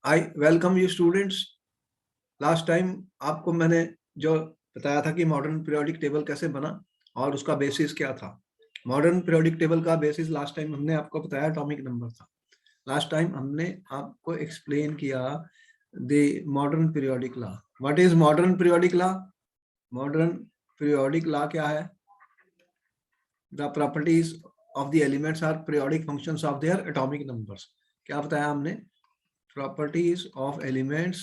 I welcome you students. Last time आपको मैंने जो बताया था कि मॉडर्न पीरियोडिक टेबल कैसे बना और उसका बेसिस क्या था। मॉडर्न पीरियोडिक टेबल का बेसिस लास्ट टाइम हमने आपको बताया एटॉमिक नंबर था। लास्ट टाइम हमने आपको एक्सप्लेन किया the modern periodic law. What is modern periodic law? Modern periodic law क्या है? The properties of the elements are periodic functions of their atomic numbers. क्या बताया हमने? properties of elements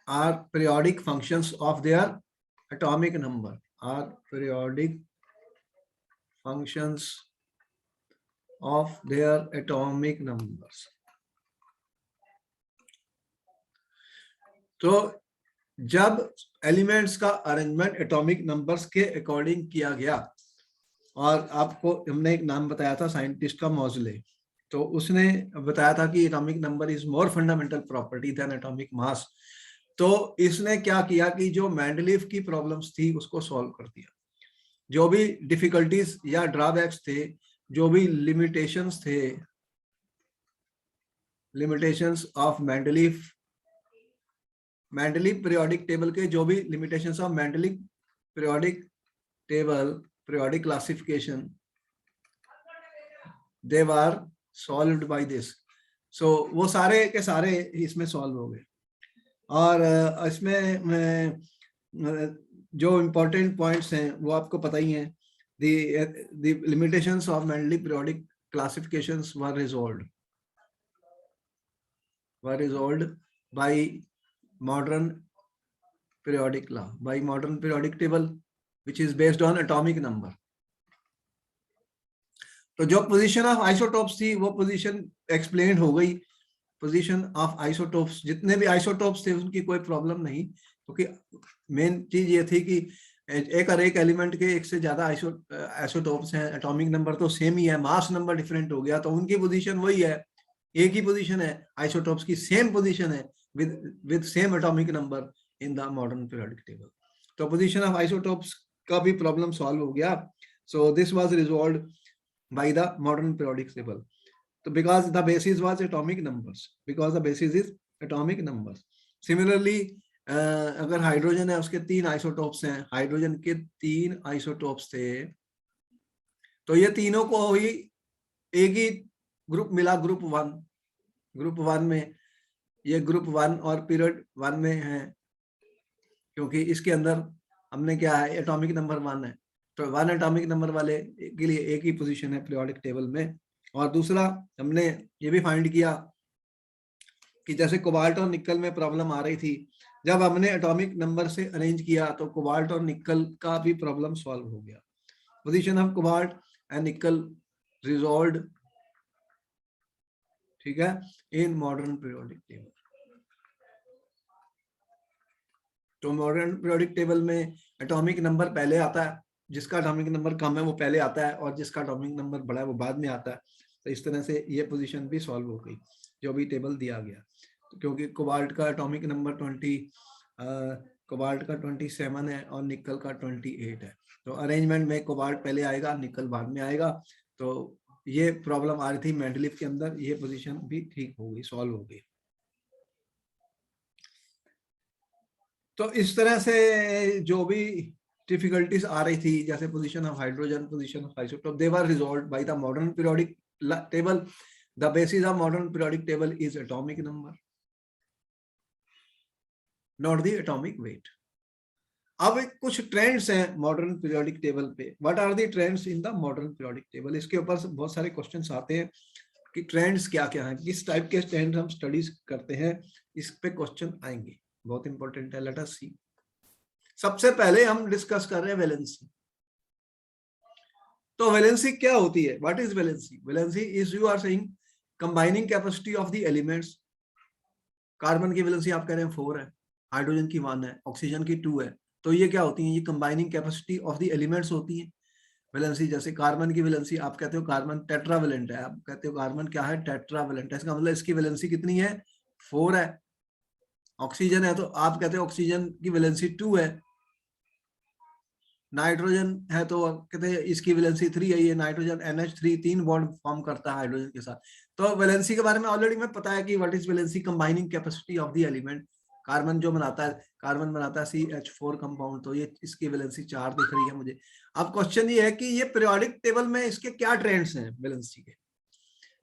are periodic functions of their atomic number. Are periodic functions of their atomic numbers. तो जब elements का arrangement atomic numbers के according किया गया, और आपको हमने एक नाम बताया था साइंटिस्ट का, मॉजले, तो उसने बताया था कि atomic number is more fundamental property than atomic mass. तो इसने क्या किया कि जो मेंडलीफ की प्रॉब्लम्स थी उसको सॉल्व कर दिया। जो भी डिफिकल्टीज या ड्रॉबैक्स थे, जो भी लिमिटेशंस थे, limitations of Mendeleev periodic table के, जो भी limitations of Mendeleev periodic table, periodic classification, they were solved by this. So वो सारे के सारे इसमें सॉल्व हो गए। और इसमें जो इम्पोर्टेंट पॉइंट्स हैं वो आपको पता ही हैं। the limitations of Mendeleev periodic classifications were resolved by modern periodic law, by modern periodic table, which is based on atomic number. तो जो पोजीशन ऑफ आइसोटोप्स थी वो पोजीशन एक्सप्लेन हो गई। पोजीशन ऑफ आइसोटोप्स, जितने भी आइसोटोप्स थे उनकी कोई प्रॉब्लम नहीं, क्योंकि मेन चीज ये थी कि एक और एक एलिमेंट के एक से ज्यादा आइसोटोप्स हैं, एटॉमिक नंबर तो सेम ही है, मास नंबर डिफरेंट हो गया तो उनकी पोजीशन वही है, एक ही पोजीशन है, आइसोटोप्स की सेम पोजीशन है with same atomic number in the modern periodic table. तो पोजीशन ऑफ आइसोटोप्स का भी प्रॉब्लम सॉल्व हो गया। So this was resolved by the modern periodic table. So because the basis was atomic numbers, because the basis is atomic numbers. Similarly, अगर hydrogen है उसके 3 isotopes हैं, hydrogen के 3 isotopes थे, तो ये तीनों को ही एक ही ग्रुप मिला, ग्रुप वन में। ये ग्रुप 1 और पीरियड 1 में है, क्योंकि इसके अंदर हमने क्या है, एटॉमिक नंबर 1 है, तो 1 एटॉमिक नंबर वाले के लिए एक ही पोजीशन है पीरियोडिक टेबल में। और दूसरा हमने ये भी फाइंड किया कि जैसे कोबाल्ट और निकल में प्रॉब्लम आ रही थी, जब हमने एटॉमिक नंबर से अरेंज किया तो कोबाल्ट और निकल का भी प्रॉब्लम सॉल्व हो गया। पोजीशन ऑफ कोबाल्ट एंड निकल रिजॉल्व्ड, ठीक है, इन मॉडर्न पीरियोडिक टेबल। तो मॉडर्न पीरियोडिक टेबल में एटॉमिक नंबर पहले आता है, जिसका एटॉमिक नंबर कम है वो पहले आता है, और जिसका एटॉमिक नंबर बड़ा है वो बाद में आता है। तो इस तरह से ये पोजीशन भी सॉल्व हो गई जो भी टेबल दिया गया। तो क्योंकि कोबाल्ट का एटॉमिक नंबर 27 है और निकल का 28 है, तो अरेंजमेंट में कोबाल्ट पहले आएगा, निकल बाद में आएगा। तो ये प्रॉब्लम आ रही थी मेंडलीफ के अंदर, ये पोजीशन भी ठीक हो गई, सॉल्व हो गई। तो इस तरह से जो भी डिफिकल्टीज आ रही थी, जैसे position of hydrogen, position of isotope, they were resolved by the modern periodic table. The basis of modern periodic table is atomic number, not the atomic weight. अब कुछ ट्रेंड्स हैं मॉडर्न पीरियोडिक टेबल पे। What are the trends in the modern periodic table? इसके ऊपर बहुत सारे questions आते हैं कि ट्रेंड्स क्या क्या हैं, किस टाइप के ट्रेंड्स हम स्टडीज करते हैं, इस पे क्वेश्चन आएंगे, बहुत इंपॉर्टेंट है। लेट अस सी। सबसे पहले हम डिस्कस कर रहे हैं वैलेंसी। तो वैलेंसी क्या होती है? What is valency? Valency is, you are saying, combining capacity of the elements. Carbon की वैलेंसी आप कह रहे हैं 4 है, हाइड्रोजन की 1 है, ऑक्सीजन की 2 है। तो ये क्या होती है? ये combining capacity of the elements होती है वैलेंसी। जैसे कार्बन की वैलेंसी आप कहते हो कार्बन टेट्रावैलेंट है, आप कहते हो कार्बन क्या है, टेट्रावैलेंट है, इसका मतलब इसकी वैलेंसी कितनी है? 4 है। ऑक्सीजन है तो आप कहते हो ऑक्सीजन की वैलेंसी 2 है। नाइट्रोजन है तो कहते हैं इसकी वैलेंसी 3 है, ये नाइट्रोजन NH3 3 बॉन्ड फॉर्म करता है हाइड्रोजन के साथ। तो वैलेंसी के बारे में ऑलरेडी में पता है कि what is valency, combining capacity of the element. Carbon जो बनाता है, कार्बन बनाता है CH4 कंपाउंड, तो ये इसकी वैलेंसी 4 दिख रही है मुझे। अब क्वेश्चन ये है कि ये पीरियोडिक टेबल में इसके क्या ट्रेंड्स हैं वैलेंसी के।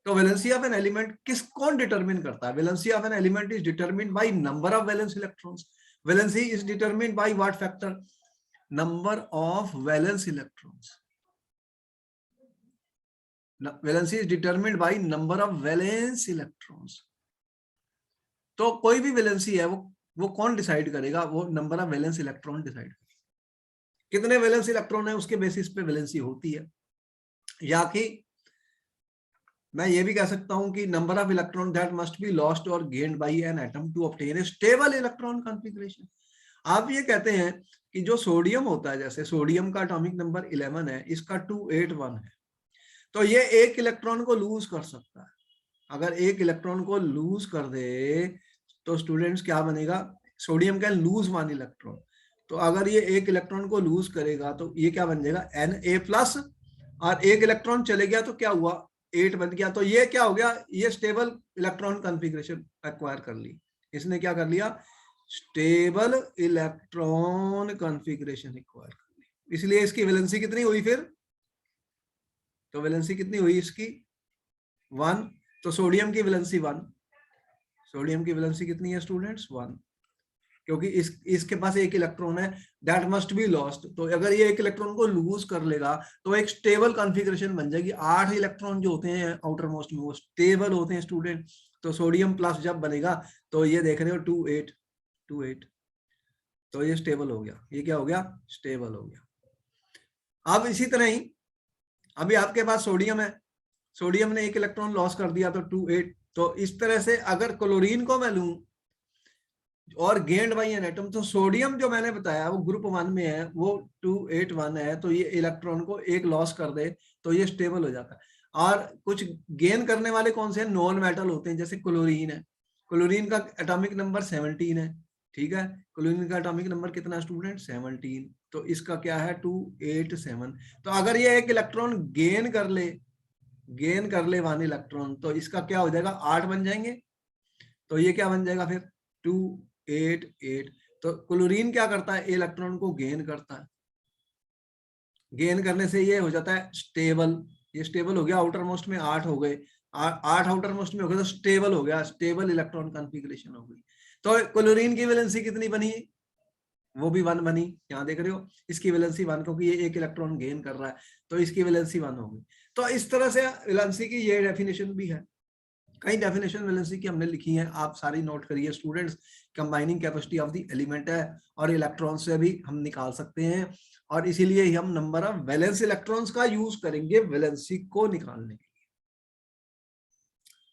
तो वैलेंसी ऑफ एन एलिमेंट कौन डिटरमिन करता है? Valency of an element is determined by number of valence electrons. Valency is determined by what factor? number of valence electrons. Valency is determined by number of valence electrons. तो कोई भी valency है वो कौन decide करेगा? वो number of valence electron decide करेगा। कितने वैलेंस इलेक्ट्रॉन है उसके बेसिस पे वैलेंसी होती है। या कि मैं ये भी कह सकता हूं कि number of electron that must be lost और gained by an atom to obtain a stable electron configuration. आप ये कहते हैं कि जो सोडियम होता है, जैसे सोडियम का एटॉमिक नंबर 11 है, इसका 281 है, तो ये एक इलेक्ट्रॉन को लूज कर सकता है। अगर एक इलेक्ट्रॉन को लूज कर दे तो स्टूडेंट्स क्या बनेगा? Sodium can lose 1 electron. तो अगर ये एक इलेक्ट्रॉन को लूज करेगा तो ये क्या बन जाएगा? Na+, और एक इलेक्ट्रॉन चले गया तो क्या हुआ? 8 बन गया। तो ये क्या हो गया? ये स्टेबल इलेक्ट्रॉन कॉन्फ़िगरेशन एक्वायर कर ली। इसने क्या कर लिया? स्टेबल इलेक्ट्रॉन कॉन्फ़िगरेशन एक्वायर कर ली। इसलिए इसकी वैलेंसी कितनी हुई फिर? तो वैलेंसी कितनी हुई इसकी? 1। तो सोडियम की वैलेंसी 1। सोडियम की वैलेंसी कितनी है स्टूडेंट्स? 1, क्योंकि इसके पास एक इलेक्ट्रॉन है, दैट मस्ट बी लॉस्ट। तो अगर ये एक इलेक्ट्रॉन को लूज कर लेगा तो एक स्टेबल कॉन्फ़िगरेशन बन जाएगी। 8 इलेक्ट्रॉन जो होते हैं आउटर मोस्ट में वो स्टेबल होते हैं स्टूडेंट। तो सोडियम प्लस जब बनेगा तो ये देख रहे हो 28, तो ये स्टेबल हो गया। ये क्या हो गया? स्टेबल हो गया। अब इसी तरह ही अभी आपके पास सोडियम है, सोडियम ने एक इलेक्ट्रॉन लॉस कर दिया तो 28। तो इस तरह से अगर क्लोरीन को मैं लूं और गेन्ड बाय एन एटम, तो सोडियम जो मैंने बताया वो ग्रुप 1 में है, वो 281 है, तो ये इलेक्ट्रॉन को एक लॉस कर दे तो ये स्टेबल हो जाता है। और कुछ गेन करने वाले कौन से हैं? नॉन मेटल होते हैं, जैसे क्लोरीन है। क्लोरीन का एटॉमिक नंबर 17 है, ठीक है। क्लोरीन का एटॉमिक नंबर कितना स्टूडेंट? 17। तो इसका क्या है? 287। तो अगर ये एक इलेक्ट्रॉन गेन कर ले 1 इलेक्ट्रॉन, तो इसका क्या हो जाएगा? 8 बन जाएंगे। तो ये क्या बन जाएगा फिर? 288। तो क्लोरीन क्या करता है? इलेक्ट्रॉन को गेन करता है। गेन करने से ये हो जाता है स्टेबल। ये स्टेबल हो गया। आउटर मोस्ट में 8 हो गए, 8 आउटर मोस्ट में हो गए तो स्टेबल हो गया, स्टेबल इलेक्ट्रॉन कॉन्फ़िगरेशन हो गई। तो क्लोरीन की वैलेंसी कितनी बनी? वो भी 1 बनी। यहाँ देख रहे हो इसकी वैलेंसी 1, क्योंकि ये एक इलेक्ट्रॉन गेन कर रहा है तो इसकी वैलेंसी 1 हो गई। तो इस तरह से वैलेंसी की ये डेफिनेशन भी है। कई डेफिनेशन वैलेंसी की हमने लिखी हैं, आप सारी नोट करिए students. Combining capacity of the element है और इलेक्ट्रॉन से भी हम निकाल सकते हैं, और इसीलिए ही हम नंबर ऑफ वैलेंस इलेक्ट्रॉन्स का यूज करेंगे वैलेंसी को निकालने के लिए।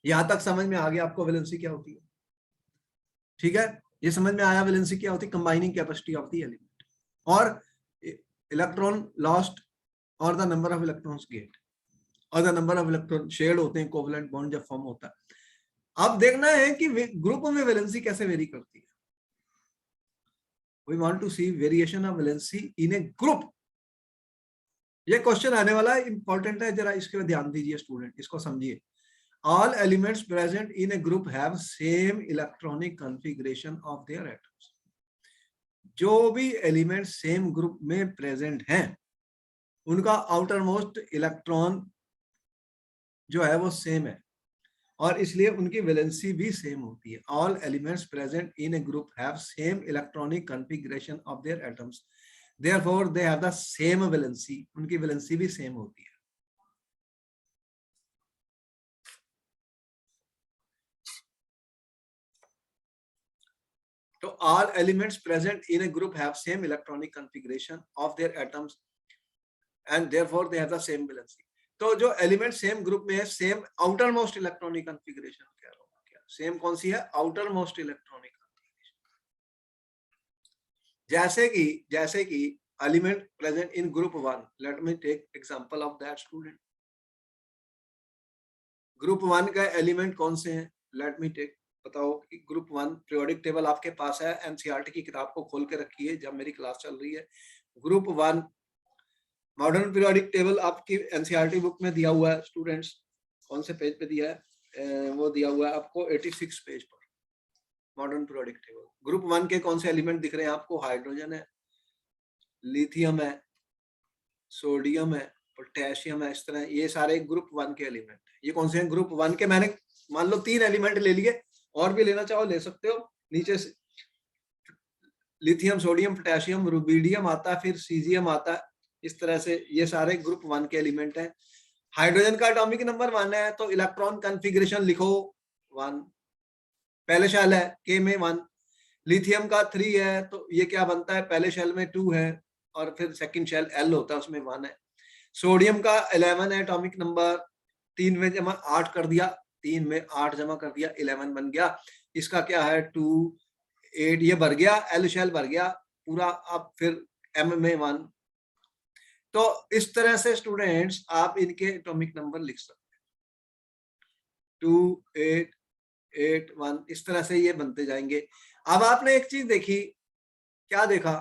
यहां तक समझ में आ गया आपको वैलेंसी क्या होती है? ठीक है, ये समझ में आया वैलेंसी क्या होती है? Combining capacity of the element और इलेक्ट्रॉन लॉस्ट और the number of electrons get और the number of electron shared होते हैं, कोवलेंट बॉन्ड जब फॉर्म होता है। अब देखना है कि ग्रुप में वैलेंसी कैसे वेरी करती है। We want to see variation of valency in a group. ये क्वेश्चन आने वाला है, इंपॉर्टेंट है, जरा इसके ध्यान दीजिए स्टूडेंट, इसको समझिए। All elements present in a group have same electronic configuration of their atoms. जो भी एलिमेंट सेम ग्रुप में प्रेजेंट हैं उनका आउटर मोस्ट इलेक्ट्रॉन जो है वो सेम है, और इसलिए उनकी वैलेंसी भी सेम होती है। All elements present in A group have same electronic configuration of their atoms, therefore they have the same valency. उनकी वैलेंसी भी सेम होती है। तो all elements present in A group have same electronic configuration of their atoms and therefore they have the same valency. तो जो element same group में है, same outer most electronic configuration क्या होगा? क्या सेम कौन सी है? Outer most electronic configuration. जैसे कि element present in group 1, let me take example of that student. Group 1 का एलिमेंट कौन से हैं? लेट मी टेक, बताओ कि ग्रुप 1 पीरियोडिक टेबल आपके पास है, एनसीईआरटी की किताब को खोल के रखिए जब मेरी क्लास चल रही है। ग्रुप 1 मॉडर्न पीरियोडिक टेबल आपकी एनसीईआरटी बुक में दिया हुआ है स्टूडेंट्स, कौन से पेज पे दिया है, वो दिया हुआ है आपको 86 पेज पर। मॉडर्न पीरियोडिक टेबल ग्रुप 1 के कौन से एलिमेंट दिख रहे हैं आपको? हाइड्रोजन है, लिथियम है, सोडियम है, पोटेशियम है, इस तरह ये सारे ग्रुप 1 के एलिमेंट है। ये कौन से हैं? ग्रुप 1 के मैंने मान लो 3 एलिमेंट ले लिए, और भी लेना चाहो ले सकते हो। नीचे से लिथियम, सोडियम, पोटेशियम, रुबीडियम आता है, फिर सीजियम आता है, इस तरह से ये सारे ग्रुप 1 के एलिमेंट हैं। हाइड्रोजन का एटॉमिक नंबर 1 है तो इलेक्ट्रॉन कॉन्फ़िगरेशन लिखो 1, पहले शेल है के में 1। लिथियम का 3 है तो ये क्या बनता है? पहले शेल में 2 है और फिर सेकंड शेल एल होता है, उसमें 1 है। सोडियम का 11 है एटॉमिक नंबर, 3 में जमा 8 कर दिया, 3 में 8 जमा कर दिया, 11 बन गया। इसका क्या है? 2 8, ये भर गया, एल शेल भर गया पूरा। अब फिर एम में 1। तो इस तरह से स्टूडेंट्स आप इनके एटॉमिक नंबर लिख सकते हैं, 2 8 8 1, इस तरह से ये बनते जाएंगे। अब आपने एक चीज देखी, क्या देखा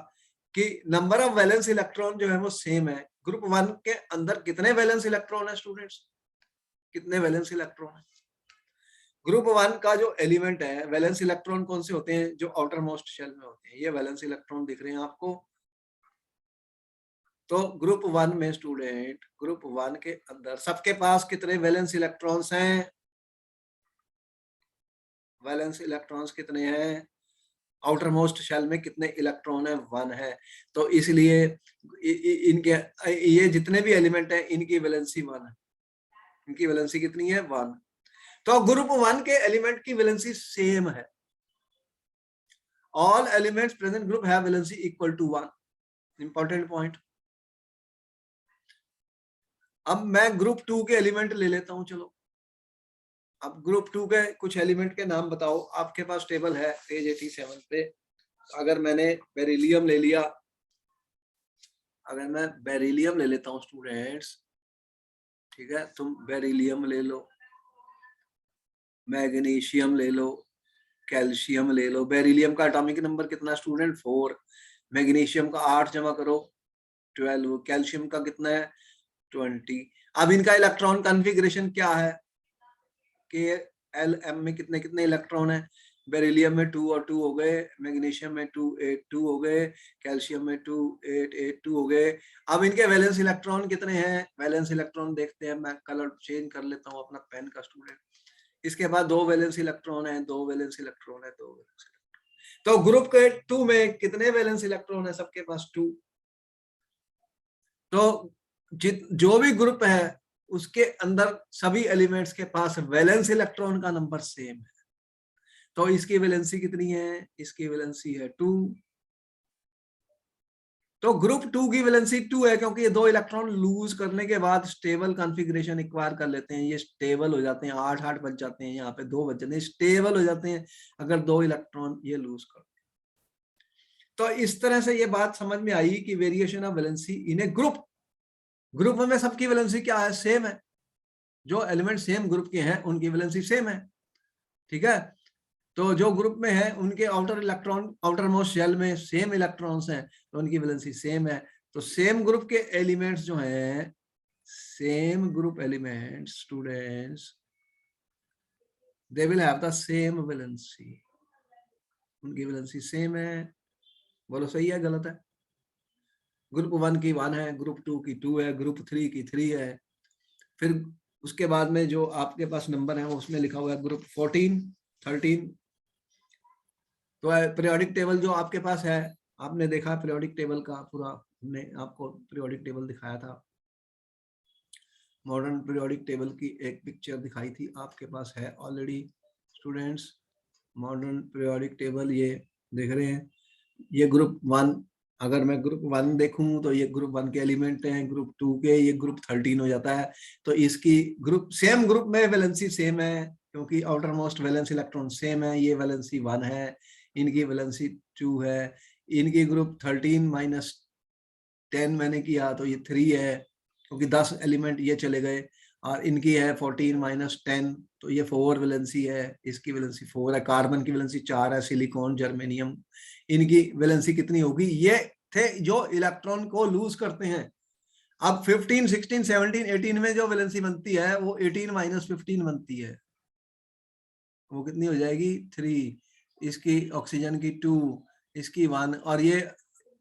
कि नंबर ऑफ वैलेंस इलेक्ट्रॉन जो है वो सेम है। ग्रुप 1 के अंदर कितने वैलेंस इलेक्ट्रॉन है स्टूडेंट्स? कितने वैलेंस इलेक्ट्रॉन है? ग्रुप 1 का जो एलिमेंट है, वैलेंस इलेक्ट्रॉन कौन से होते हैं? जो आउटर मोस्ट शेल में होते हैं, ये वैलेंस इलेक्ट्रॉन दिख रहे हैं आपको। तो ग्रुप 1 में स्टूडेंट, ग्रुप 1 के अंदर सबके पास कितने वैलेंस इलेक्ट्रॉन्स हैं? वैलेंस इलेक्ट्रॉन्स कितने हैं? आउटर मोस्ट शेल में कितने इलेक्ट्रॉन है? 1 है। तो इसलिए इनके ये जितने भी एलिमेंट हैं इनकी वैलेंसी 1 है। इनकी वैलेंसी कितनी है? 1। तो ग्रुप 1 के एलिमेंट की वैलेंसी सेम है। All elements present group have valency equal to 1। Important point. अब मैं ग्रुप 2 के एलिमेंट ले लेता हूं, चलो। अब ग्रुप 2 के कुछ एलिमेंट के नाम बताओ। आपके पास टेबल है पेज 87 पे। अगर मैंने बेरिलियम ले लिया, अगर मैं बेरिलियम ले लेता हूं स्टूडेंट्स, ठीक है, तुम बेरिलियम ले लो, मैग्नीशियम ले लो, कैल्शियम ले लो। बेरिलियम का एटॉमिक नंबर कितना स्टूडेंट? 4। मैग्नीशियम का 8 जमा करो 12। कैल्शियम का कितना है? 20। अब इनका इलेक्ट्रॉन कॉन्फ़िगरेशन क्या है? के एल एम में कितने कितने इलेक्ट्रॉन है? बेरिलियम में 2 और 2 हो गए, मैग्नीशियम में 2 8 2 हो गए, कैल्शियम में 2 8 8 2 हो गए। अब इनके वैलेंस इलेक्ट्रॉन कितने हैं? वैलेंस इलेक्ट्रॉन देखते हैं, मैं कलर चेंज कर लेता हूँ अपना पेन का स्टूडेंट। इसके बाद 2 वैलेंस इलेक्ट्रॉन है, 2 वैलेंस इलेक्ट्रॉन है, 2 वैलेंस इलेक्ट्रॉन। तो ग्रुप के 2 में कितने वैलेंस इलेक्ट्रॉन है? सबके पास 2। तो जो भी ग्रुप है उसके अंदर सभी एलिमेंट्स के पास वैलेंस इलेक्ट्रॉन का नंबर सेम है। तो इसकी वैलेंसी कितनी है? इसकी वैलेंसी है 2। तो ग्रुप 2 की वैलेंसी 2 है क्योंकि ये 2 इलेक्ट्रॉन लूज करने के बाद स्टेबल कॉन्फ़िगरेशन एक्वायर कर लेते हैं। ये स्टेबल हो जाते हैं, 8 8 बच जाते हैं, यहाँ पे 2 बच जाते हैं, स्टेबल हो जाते हैं अगर 2 इलेक्ट्रॉन ये लूज करते हैं। तो इस तरह से ये बात समझ में आई कि variation of valency in A group. Group में सबकी वैलेंसी क्या है? सेम है। जो एलिमेंट सेम ग्रुप के हैं उनकी वैलेंसी सेम है, ठीक है। तो जो ग्रुप में है उनके outer electron, outermost shell में सेम इलेक्ट्रॉन्स हैं तो उनकी वैलेंसी सेम है। तो सेम ग्रुप के एलिमेंट्स जो हैं, same group elements students, they will have the same valency. उनकी वैलेंसी सेम है। बोलो सही है गलत है? ग्रुप 1 की 1 है, ग्रुप 2 की 2 है, ग्रुप 3 की 3 है। फिर उसके बाद में जो आपके पास नंबर है उसमें लिखा हुआ है ग्रुप 14 13। तो पीरियोडिक टेबल जो आपके पास है, आपने देखा पीरियोडिक टेबल का पूरा, हमने आपको पीरियोडिक टेबल दिखाया था। मॉडर्न पीरियोडिक टेबल की एक पिक्चर दिखाई थी, आपके पास है already students. Modern periodic table ये देख रहे हैं। ये ग्रुप 1, अगर मैं ग्रुप 1 देखूं तो ये ग्रुप 1 के एलिमेंट हैं। ग्रुप 2 के ये ग्रुप 13 हो जाता है। तो इसकी ग्रुप सेम ग्रुप में वैलेंसी सेम है क्योंकि outer most valence electron same है। ये वैलेंसी 1 है, इनकी वैलेंसी 2 है। इनकी ग्रुप 13 माइनस 10 मैंने किया तो ये 3 है क्योंकि 10 एलिमेंट ये चले गए। और इनकी है 14 माइनस 10 तो ये 4 वैलेंसी है। इसकी वैलेंसी 4 है। कार्बन की वैलेंसी 4 है, सिलिकॉन, जर्मेनियम। इनकी वैलेंसी कितनी होगी? ये थे जो इलेक्ट्रॉन को लूज करते हैं। अब 15, 16, 17, 18 में जो वैलेंसी बनती है वो 18 माइनस 15 बनती है, वो कितनी हो जाएगी 3, इसकी ऑक्सीजन की 2, इसकी 1, और ये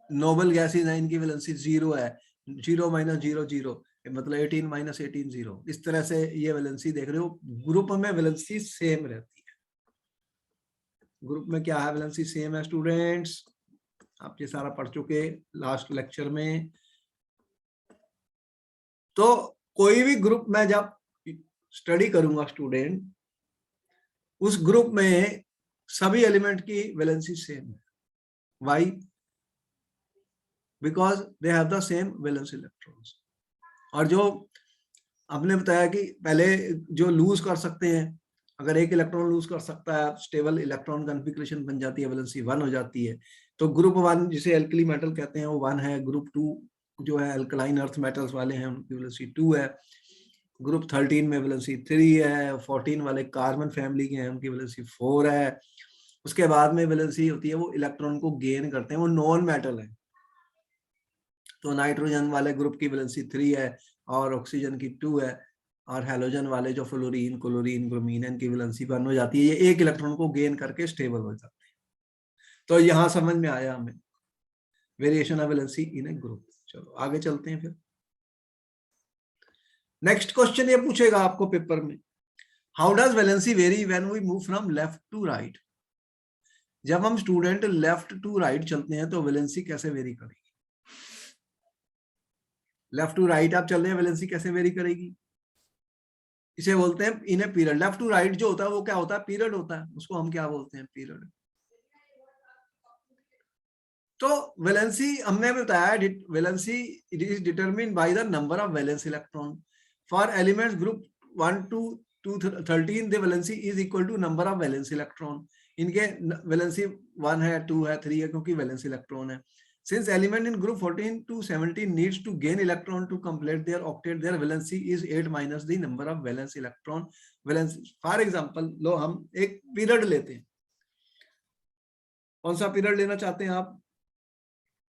नोबल गैसेज है, इनकी वैलेंसी 0 है, 0 माइनस 0 0, मतलब 18 माइनस 18 0। इस तरह से ये वैलेंसी देख रहे हो, ग्रुप में वैलेंसी सेम रहती है। ग्रुप में क्या है, वैलेंसी सेम है स्टूडेंट्स, आप ये सारा पढ़ चुके लास्ट लेक्चर में। तो कोई भी ग्रुप में जब स्टडी करूंगा स्टूडेंट, उस ग्रुप में सभी एलिमेंट की वैलेंसी सेम है। Why? Because they have the same valence electrons. और जो हमने बताया कि पहले जो लूज कर सकते हैं, अगर एक इलेक्ट्रॉन लूज कर सकता है, स्टेबल इलेक्ट्रॉन कॉन्फ़िगरेशन बन जाती है, वैलेंसी 1 हो जाती है। तो ग्रुप 1 जिसे एल्कली मेटल कहते हैं वो 1 है। ग्रुप 2 जो है अल्कलाइन अर्थ मेटल्स वाले हैं, उनकी वैलेंसी 2 है। ग्रुप 13 में वैलेंसी 3 है। 14 वाले कार्बन फैमिली के हैं, उनकी वैलेंसी 4 है। उसके बाद में वैलेंसी होती है वो इलेक्ट्रॉन को गेन करते हैं, वो नॉन मेटल है। तो नाइट्रोजन वाले ग्रुप की वैलेंसी 3 है और ऑक्सीजन की 2 है। और हैलोजन वाले जो फ्लोरीन, क्लोरीन, ब्रोमीन, इनकी वैलेंसी 1 हो जाती है। ये एक इलेक्ट्रॉन को गेन करके स्टेबल हो जाते हैं। तो यहां समझ में आया हमें variation of valency in A group. चलो आगे चलते हैं फिर। नेक्स्ट क्वेश्चन ये पूछेगा आपको पेपर में, how does valency vary when we move from left to right. जब हम स्टूडेंट लेफ्ट टू राइट चलते हैं तो वैलेंसी कैसे वेरी करेगी। लेफ्ट टू राइट आप चल रहे हैं, वैलेंसी कैसे वेरी करेगी। इसे बोलते हैं in a period. Left to right जो होता है वो क्या होता है, पीरियड होता है, उसको हम क्या बोलते हैं, पीरियड। तो वैलेंसी हमने बताया, valency it is determined by the number of valence electron for elements group 1 to 13 the valency is equal to number of valence electron. इनके वैलेंसी 1 है, 2 है, 3 है, क्योंकि वैलेंस इलेक्ट्रॉन है। Since element in group 14 to 17 needs to gain electron to complete their octet, their valency is 8 minus the number of valence electron. Valence, for example, लो हम एक period लेते हैं। कौन सा पीरियड लेना चाहते हैं आप,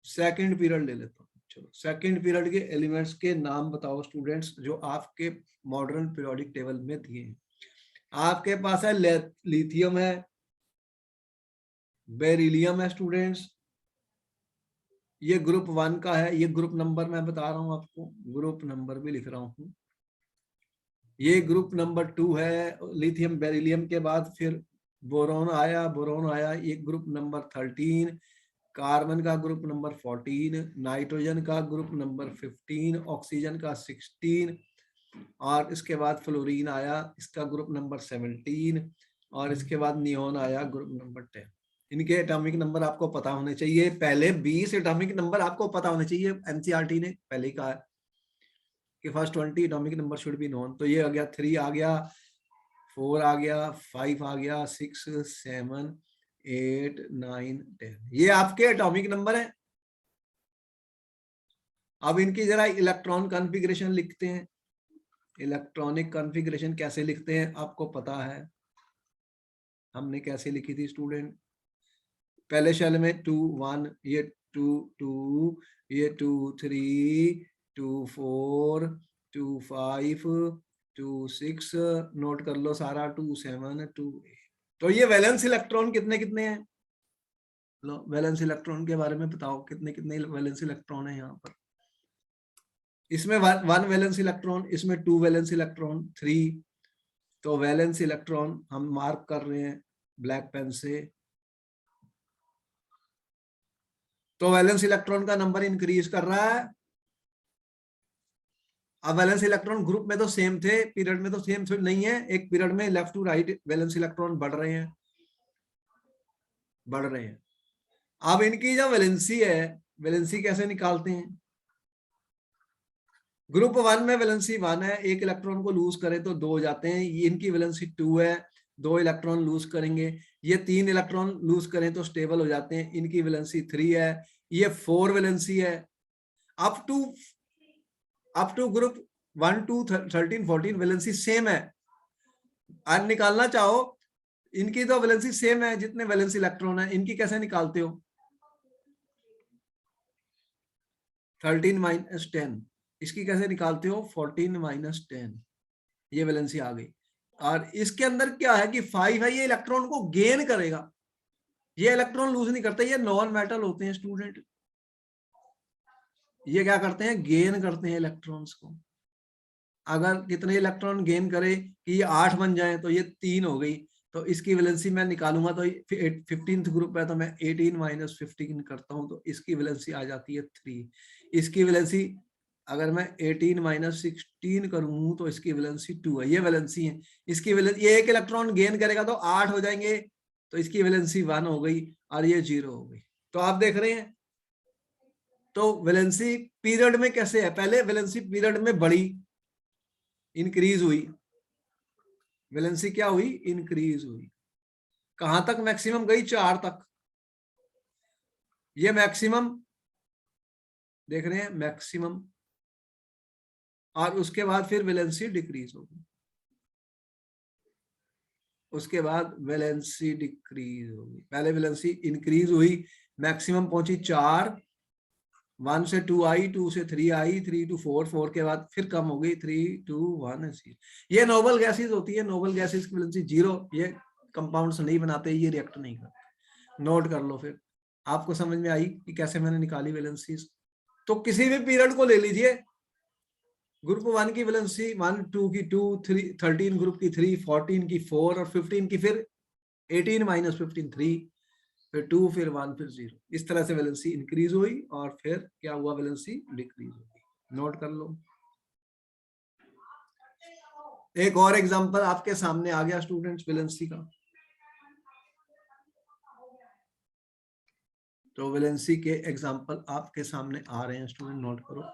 सेकंड पीरियड ले लेता हूँ। चलो सेकंड पीरियड के एलिमेंट्स के नाम बताओ स्टूडेंट्स, जो आपके मॉडर्न पीरियोडिक टेबल में दिए हैं। आपके पास है लिथियम है, बेरिलियम है स्टूडेंट्स, ये ग्रुप 1 का है। ये ग्रुप नंबर मैं बता रहा हूं आपको, ग्रुप नंबर भी लिख रहा हूं। ये ग्रुप नंबर 2 है। लिथियम बेरिलियम के बाद फिर बोरोन आया, ये ग्रुप नंबर 13। कार्बन का ग्रुप नंबर 14, नाइट्रोजन का ग्रुप नंबर 15, ऑक्सीजन का 16, और इसके बाद फ्लोरीन आया, इसका ग्रुप नंबर 17, और इसके बाद नियोन आया ग्रुप नंबर 10। इनके एटॉमिक नंबर आपको पता होने चाहिए। पहले 20 एटॉमिक नंबर आपको पता होने चाहिए, एनसीईआरटी ने पहले ही कहा है कि first 20 atomic number should be known. तो ये आ गया 3 आ गया, 4 आ गया, 5 आ गया, 6, 7, 8, 9, 10, ये आपके एटॉमिक नंबर है। अब इनकी जरा इलेक्ट्रॉन कॉन्फ़िगरेशन लिखते हैं। इलेक्ट्रॉनिक कॉन्फ़िगरेशन कैसे लिखते हैं आपको पता है, हमने कैसे लिखी थी स्टूडेंट। पहले शेल में 2 1, ये 2 2, ये 2 3, 2 4, 2 5, 2 6, नोट कर लो सारा, 2 7, 2 8। तो ये वैलेंस इलेक्ट्रॉन कितने कितने हैं, लो वैलेंस इलेक्ट्रॉन के बारे में बताओ, कितने कितने वैलेंस इलेक्ट्रॉन है यहाँ पर। इसमें 1 वैलेंस इलेक्ट्रॉन, इसमें 2 वैलेंस इलेक्ट्रॉन, 3। तो वैलेंस इलेक्ट्रॉन हम मार्क कर रहे हैं ब्लैक पेन से। तो वैलेंस इलेक्ट्रॉन का नंबर इंक्रीज कर रहा है। अब वैलेंस इलेक्ट्रॉन ग्रुप में तो सेम थे, पीरियड में तो सेम नहीं है। एक पीरियड में left to right valence electron बढ़ रहे हैं। अब इनकी जो वैलेंसी है, वैलेंसी कैसे निकालते हैं। ग्रुप 1 में वैलेंसी 1 है, एक इलेक्ट्रॉन को लूज करें तो 2 हो जाते हैं। ये इनकी वैलेंसी 2 है, 2 इलेक्ट्रॉन लूज करेंगे। ये 3 इलेक्ट्रॉन लूज करें तो स्टेबल हो जाते हैं, इनकी वैलेंसी 3 है। ये 4 वैलेंसी है। Up to group 1 to 13 14 valency same है। आज निकालना चाहो, इनकी तो वैलेंसी सेम है, जितने वैलेंसी इलेक्ट्रॉन है। इनकी कैसे निकालते हो, 13 - 10। इसकी कैसे निकालते हो, 14 माइनस 10, ये वैलेंसी आ गई। और इसके अंदर क्या है कि 5 है, ये इलेक्ट्रॉन को गेन करेगा, ये इलेक्ट्रॉन लूज नहीं करते, ये नॉन मेटल होते हैं स्टूडेंट, ये क्या करते हैं, गेन करते हैं इलेक्ट्रॉन्स को। अगर कितने इलेक्ट्रॉन गेन करे कि ये 8 बन जाए तो ये 3 हो गई, तो इसकी वैलेंसी मैं निकालूंगा तो 15th ग्रुप है तो मैं 18 माइनस 15 करता हूं तो इसकी वैलेंसी आ जाती है 3। इसकी वैलेंसी अगर मैं 18 माइनस 16 करूं तो इसकी वैलेंसी 2 है, ये वैलेंसी है। इसकी वैलेंसी, ये एक इलेक्ट्रॉन गेन करेगा तो 8 हो जाएंगे, तो इसकी वैलेंसी 1 हो गई और ये 0 हो गई। तो आप देख रहे हैं, तो वैलेंसी पीरियड में कैसे है, पहले वैलेंसी पीरियड में बढ़ी, इंक्रीज हुई, वैलेंसी क्या हुई, इंक्रीज हुई। कहां तक मैक्सिमम गई, 4 तक, ये मैक्सिमम देख रहे हैं, मैक्सिमम। और उसके बाद फिर वैलेंसी डिक्रीज होगी, उसके बाद वैलेंसी डिक्रीज होगी। पहले वैलेंसी इंक्रीज हुई, मैक्सिमम पहुंची 4, 1 से 2 आई, 2 से 3 आई, 3 to 4, 4 के बाद फिर कम हो गई, 3, 2, 1 ऐसी। ये नोबल गैसेस होती है, नोबल गैसेस की वैलेंसी 0, ये कंपाउंड्स नहीं बनाते, ये रिएक्ट नहीं करते। नोट कर लो, फिर आपको समझ में आई कि कैसे मैंने निकाली वैलेंसीज। तो किसी भी पीरियड को ले लीजिए, ग्रुप 1 की वैलेंसी 1, 2 की 2, 3, 13 ग्रुप की 3, 14 की 4 और 15 की फिर 18 माइनस 15 3, फिर 2, फिर 1, फिर 0। इस तरह से वैलेंसी इंक्रीज हुई और फिर क्या हुआ, वैलेंसी डिक्रीज हुई। नोट कर लो। एक और एग्जांपल आपके सामने आ गया स्टूडेंट्स वैलेंसी का। तो वैलेंसी के एग्जांपल आपके सामने आ रहे हैं स्टूडेंट, नोट करो।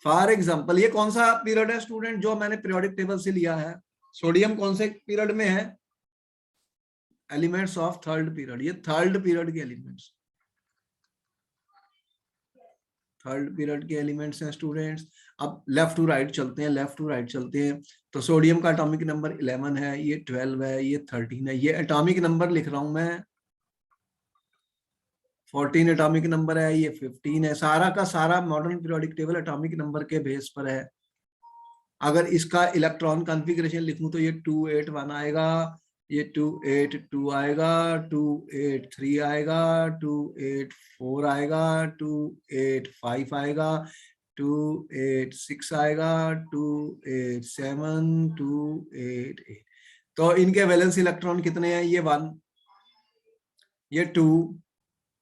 फॉर एग्जांपल, ये कौन सा पीरियड है स्टूडेंट जो मैंने पीरियोडिक टेबल से लिया है, सोडियम कौन से पीरियड में है, एलिमेंट्स ऑफ थर्ड पीरियड, ये थर्ड पीरियड के एलिमेंट्स, थर्ड पीरियड के एलिमेंट्स हैं स्टूडेंट्स। अब लेफ्ट टू राइट चलते हैं, लेफ्ट टू राइट चलते हैं। तो सोडियम का एटॉमिक नंबर 11 है, ये 12 है, ये 13 है, ये एटॉमिक नंबर लिख रहा हूं मैं, 14 एटॉमिक नंबर है, ये 15 है। सारा का सारा modern periodic table atomic number के बेस पर है। अगर इसका इलेक्ट्रॉन कॉन्फ़िगरेशन लिखूं तो ये 281 आएगा, ये 282 आएगा, 283 आएगा, 284 आएगा, 285 आएगा, 286 आएगा, 287, 288। तो इनके वैलेंस इलेक्ट्रॉन कितने हैं, ये 1, ये 2,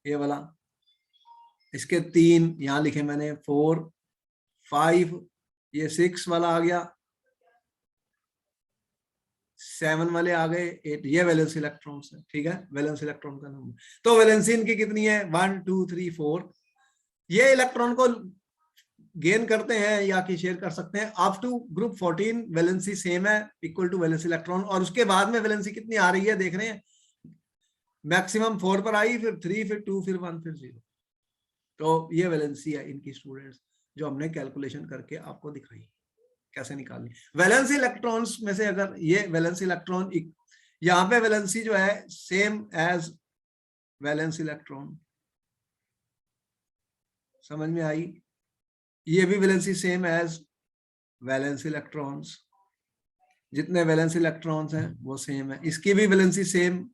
ये वाला, इसके 3 यहां लिखे मैंने, 4, 5, ये 6 वाला आ गया, 7 वाले आ गए, 8, ये वैलेंस इलेक्ट्रॉन्स है। ठीक है, वैलेंस इलेक्ट्रॉन का नंबर। तो वैलेंसी इनकी कितनी है, 1, 2, 3, 4। ये इलेक्ट्रॉन को गेन करते हैं या कि शेयर कर सकते हैं up to group 14, valency same है, इक्वल टू वैलेंस इलेक्ट्रॉन। और उसके बाद में वैलेंसी कितनी आ रही है देख रहे हैं, मैक्सिमम 4 पर आई, फिर 3, फिर 2, फिर 1, फिर 0। तो ये वैलेंसी है इनकी स्टूडेंट्स, जो हमने कैलकुलेशन करके आपको दिखाई कैसे निकालनी। वैलेंस इलेक्ट्रॉन्स में से अगर ये वैलेंस इलेक्ट्रॉन, यहां पे वैलेंसी जो है सेम एज वैलेंस इलेक्ट्रॉन, समझ में आई, ये भी valency same as valence electrons, जितने वैलेंस इलेक्ट्रॉन्स हैं वो सेम है। इसकी भी valency same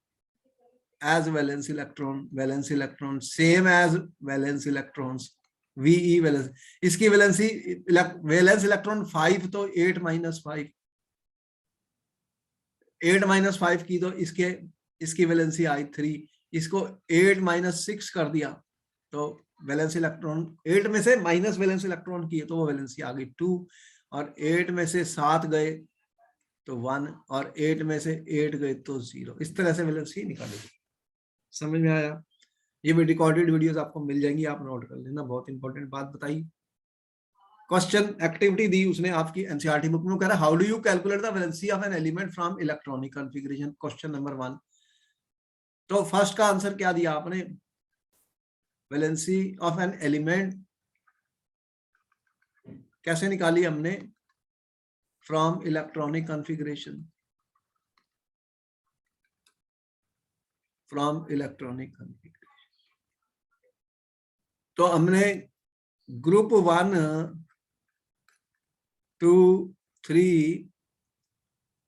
as valence electron same as valence electrons, वीई वैलेंस। इसकी वैलेंसी वैलेंस इलेक्ट्रॉन 5, तो 8 माइनस 5, 8 माइनस 5 की तो इसकी वैलेंसी आई 3, इसको 8 माइनस 6 कर दिया तो वैलेंस इलेक्ट्रॉन 8 में से माइनस वैलेंस इलेक्ट्रॉन की है तो वो वैलेंसी आ गई 2, और 8 में से 7 गए तो 1, और 8 में से 8 गए तो 0। इस तरह से वैलेंसी निकालेगी। समझ में आया? ये भी रिकॉर्डेड वीडियोस आपको मिल जाएंगी, आप नोट कर लेना। बहुत इंपॉर्टेंट बात बताई। क्वेश्चन एक्टिविटी दी उसने आपकी एनसीईआरटी बुक में, कह रहा how do you calculate the valency of an element from electronic configuration, question number 1। तो फर्स्ट का आंसर क्या दिया आपने, वैलेंसी ऑफ एन एलिमेंट कैसे निकाली हमने, from electronic configuration, from electronic configuration. तो हमने ग्रुप 1 2, 3,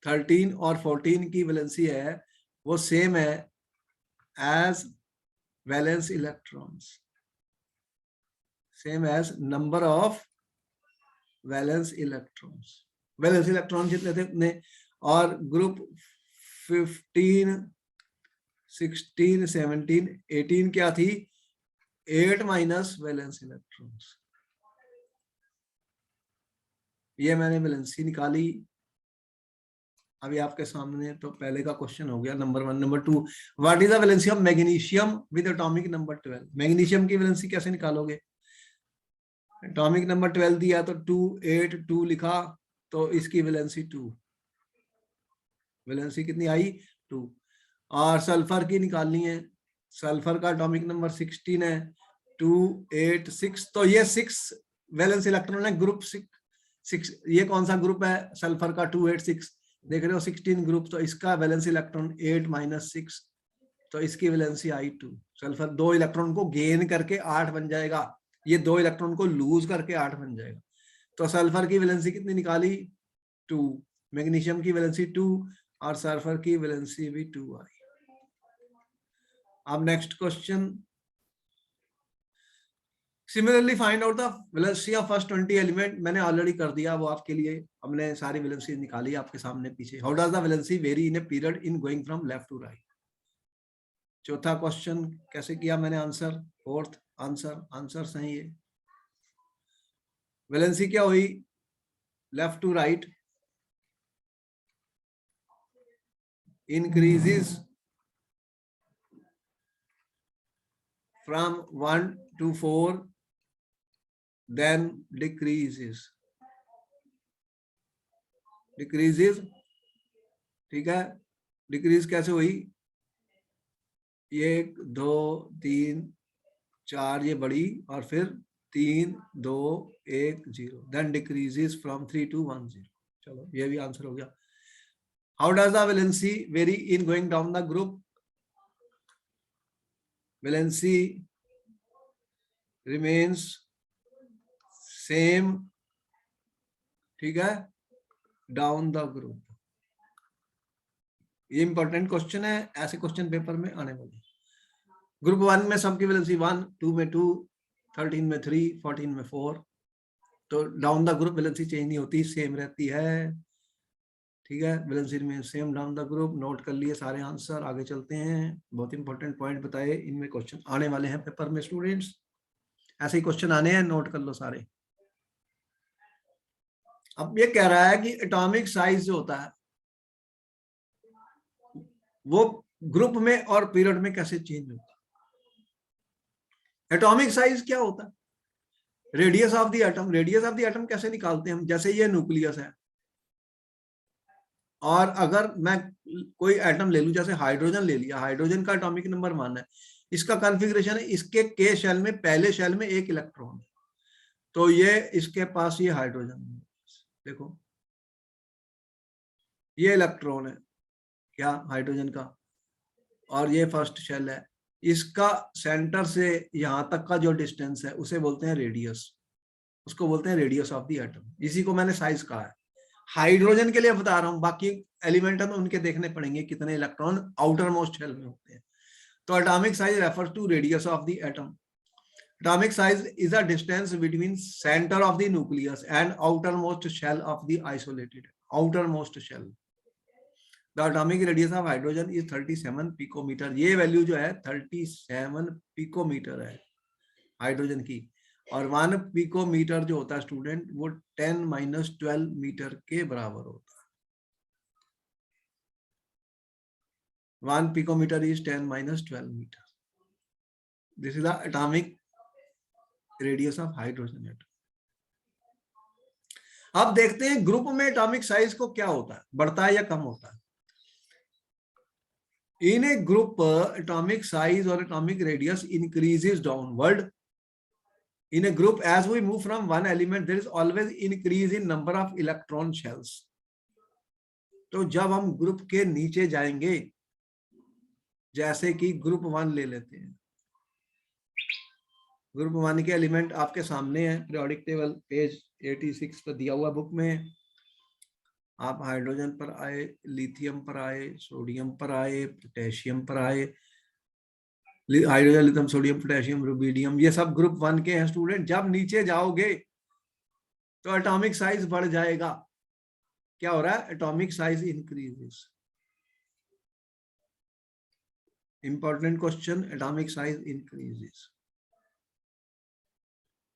13 और 14 की वैलेंसी है वो सेम है as valence electrons, same as number of valence electrons. Valence electron जितने थे उतने, और ग्रुप 15, 16, 17, 18 क्या थी? 8 माइनस वैलेंस इलेक्ट्रॉन्स। ये मैंने वैलेंसी निकाली अभी आपके सामने। तो पहले का क्वेश्चन हो गया number 1। Number 2, what is the valency of magnesium with atomic number 12? Magnesium की वैलेंसी कैसे निकालोगे? एटॉमिक नंबर 12 दिया तो 2, 8, 2 लिखा, तो इसकी वैलेंसी 2, वैलेंसी कितनी आई? 2। और सल्फर की निकालनी है, सल्फर का एटॉमिक नंबर 16 है, 2, 8, 6, तो ये 6 वैलेंस इलेक्ट्रॉन है ग्रुप 6। ये कौन सा ग्रुप है? सल्फर का 2, 8, 6, देख रहे हो 16 ग्रुप, तो इसका वैलेंस इलेक्ट्रॉन 8 माइनस 6, तो इसकी वैलेंसी आई 2। सल्फर 2 इलेक्ट्रॉन को गेन करके 8 बन जाएगा, ये 2 इलेक्ट्रॉन को लूज करके 8 बन जाएगा। तो सल्फर की वैलेंसी कितनी निकाली? 2। मैग्नीशियम की वैलेंसी 2 और सल्फर की वैलेंसी भी 2 आई। अब next question, similarly find out the valency of first 20 element. मैंने ऑलरेडी कर दिया वो आपके लिए, हमने सारी वैलेंसी निकाली आपके सामने पीछे। How does the valency vary in a period in going from left to right? चौथा क्वेश्चन कैसे किया मैंने आंसर? फोर्थ आंसर सही है। वैलेंसी क्या हुई left to right? increases from 1 to 4 then decreases, ठीक है। डिक्रीज कैसे हुई? 1, 2, 3, 4 ये बढ़ी, और फिर 3, 2, 1, 0, देन डिक्रीजेस फ्रॉम 3 to 1, 0। चलो ये भी आंसर हो गया। How does the valency vary in going down the group? Valency remains same, ठीक है, डाउन द ग्रुप। ये इंपॉर्टेंट क्वेश्चन है, ऐसे क्वेश्चन पेपर में आने वाले। ग्रुप 1 में सबकी वैलेंसी 1, 2 में 2, 13 में 3, 14 में 4। तो down the group valency change नहीं होती, सेम रहती है, ठीक है। वैलेंसी में same down the group. Note कर लिए सारे आंसर, आगे चलते हैं। बहुत इंपॉर्टेंट पॉइंट बताए, इनमें क्वेश्चन आने वाले हैं पेपर में स्टूडेंट्स, ऐसे ही क्वेश्चन आने हैं, नोट कर लो सारे। अब ये कह रहा है कि एटॉमिक साइज जो होता है वो ग्रुप में और पीरियड में कैसे चेंज होता है। एटॉमिक साइज क्या होता है? Radius of the atom. Radius of the atom कैसे निकालते हैं हम? जैसे ये न्यूक्लियस है, और अगर मैं कोई एटम ले लूं, जैसे हाइड्रोजन ले लिया, हाइड्रोजन का एटॉमिक नंबर 1 है, इसका कॉन्फ़िगरेशन है, इसके के शेल में, पहले शेल में 1 इलेक्ट्रॉन, तो ये इसके पास ये हाइड्रोजन, देखो ये इलेक्ट्रॉन है क्या हाइड्रोजन का, और ये फर्स्ट शेल है। इसका सेंटर से यहां तक का जो डिस्टेंस है उसे बोलते हैं रेडियस, उसको बोलते हैं रेडियस ऑफ द एटम। इसी को मैंने साइज कहा है। हाइड्रोजन के लिए बता रहा हूं, बाकी एलिमेंट है तो उनके देखने पड़ेंगे कितने इलेक्ट्रॉन आउटर मोस्ट शेल में होते हैं। तो atomic size refers to radius of the atom. Atomic size is a distance between center of the nucleus and outermost shell of the isolated outermost shell. The atomic radius of hydrogen is 37 picometer. ये value जो है 37 picometre है hydrogen की, और 1 picometre जो होता है student वो 10-12 मीटर के बराबर होता है। 1 picometre is 10-12 metre. This is the atomic radius of hydrogen atom. अब देखते हैं ग्रुप में एटॉमिक साइज को क्या होता है, बढ़ता है या कम होता है। इन ए ग्रुप एटॉमिक साइज और atomic radius increases downward. In a group, as we move from one element, there is always increase in number of electron shells. तो जब हम ग्रुप के नीचे जाएंगे, जैसे कि ग्रुप 1 ले लेते हैं, ग्रुप 1 के एलिमेंट आपके सामने है, पीरियोडिक टेबल पेज 86 पर दिया हुआ बुक में। आप हाइड्रोजन पर आए, लिथियम पर आए, सोडियम पर आए, पोटेशियम पर आए, hydrogen, lithium, sodium, potassium, rubidium, ये सब ग्रुप 1 के हैं स्टूडेंट। जब नीचे जाओगे तो एटॉमिक साइज बढ़ जाएगा। क्या हो रहा है? Atomic size increases. Important question, atomic size increases.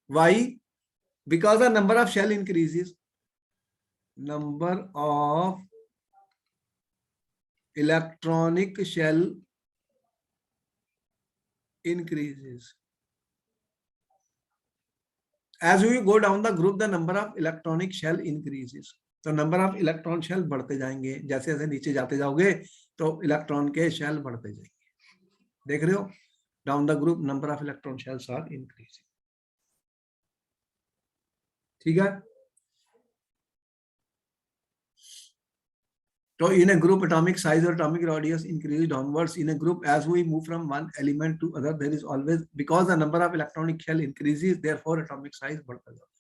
Why? Because the number of shell increases, number of electronic shell increases. As we go down the group, the number of electronic shell increases. तो number of electron shell बढ़ते जाएंगे। जैसे जैसे नीचे जाते जाओगे तो electron के शेल बढ़ते जाएंगे। देख रहे हो? Down the group number of electron shells are increasing. ठीक है? So in a group, atomic size or atomic radius increases downwards. In a group, as we move from one element to other, there is always, because the number of electronic shell increases, therefore atomic size बढ़ता जाता है।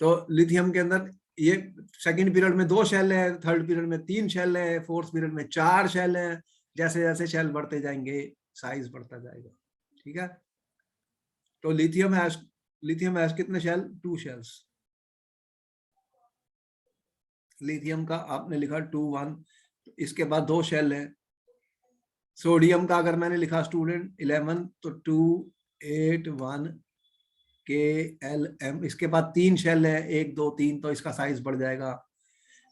तो lithium के अंदर ये second period में 2 shell है, third period में 3 शेल है, फोर्थ पीरियड में 4 शेल है। जैसे जैसे शेल बढ़ते जाएंगे साइज बढ़ता जाएगा। ठीक है? तो लिथियम हैज कितने शेल? 2 शेल्स। लिथियम का आपने लिखा 2 1, इसके बाद 2 शेल है। सोडियम का अगर मैंने लिखा स्टूडेंट 11 तो 2 8 1 KLM, इसके बाद 3 शेल है, 1 2 3, तो इसका साइज बढ़ जाएगा।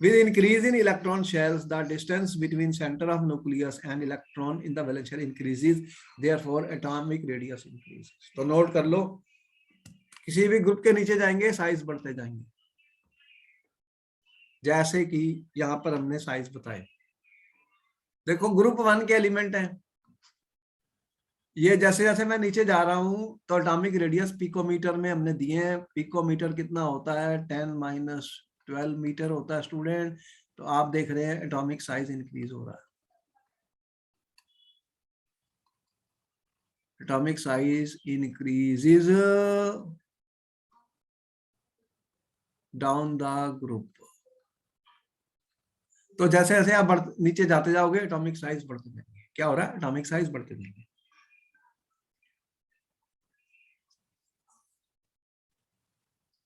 With increase in electron shells, the distance between center of nucleus and electron in the valence shell increases, therefore atomic radius increases. तो नोट कर लो, किसी भी ग्रुप के नीचे जाएंगे साइज बढ़ते जाएंगे। जैसे कि यहां पर हमने साइज बताए। देखो ग्रुप 1 के एलिमेंट हैं। ये जैसे जैसे मैं नीचे जा रहा हूं तो एटॉमिक रेडियस पिकोमीटर में हमने दिए हैं। पिकोमीटर कितना होता है? 10-12 मीटर होता है स्टूडेंट। तो आप देख रहे हैं एटॉमिक साइज इंक्रीज हो रहा है। Atomic size increases down the group. तो जैसे जैसे आप नीचे जाते जाओगे एटॉमिक साइज बढ़ते जाएंगे। क्या हो रहा है? एटॉमिक साइज बढ़ते जाएंगे।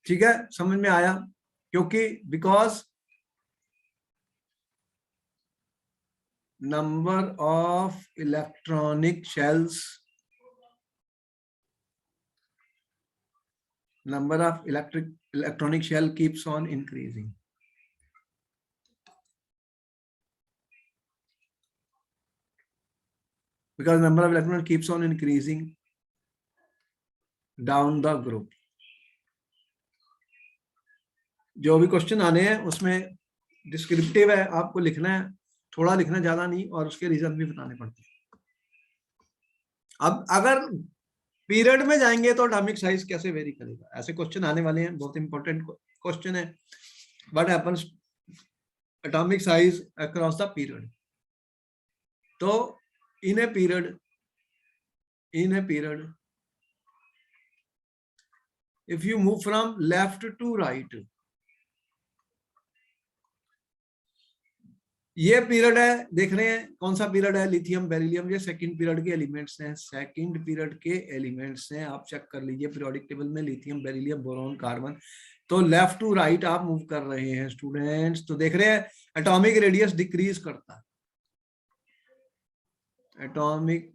ठीक है? समझ में आया? क्योंकि because number of electronic shells, number of electronic shell keeps on increasing. Because number of electrons keeps on increasing down the group. जो भी क्वेश्चन आने हैं उसमें डिस्क्रिप्टिव है, आपको लिखना है, थोड़ा लिखना, ज्यादा नहीं, और उसके रीजन भी बताने पड़ते हैं। अब अगर पीरियड में जाएंगे तो एटॉमिक साइज कैसे वेरी करेगा? ऐसे क्वेश्चन आने वाले हैं, बहुत इंपॉर्टेंट क्वेश्चन है। What happens atomic size across the period? तो in a period if you move from left to right, ये पीरियड है, देख रहे हैं कौन सा पीरियड है? लिथियम, बेरिलियम, ये सेकंड पीरियड के एलिमेंट्स हैं। सेकंड पीरियड के एलिमेंट्स हैं, आप चेक कर लीजिए पीरियोडिक टेबल में, लिथियम, बेरिलियम, बोरॉन, कार्बन। तो लेफ्ट टू राइट आप मूव कर रहे हैं स्टूडेंट्स। तो देख रहे हैं एटॉमिक रेडियस डिक्रीज करता है। Atomic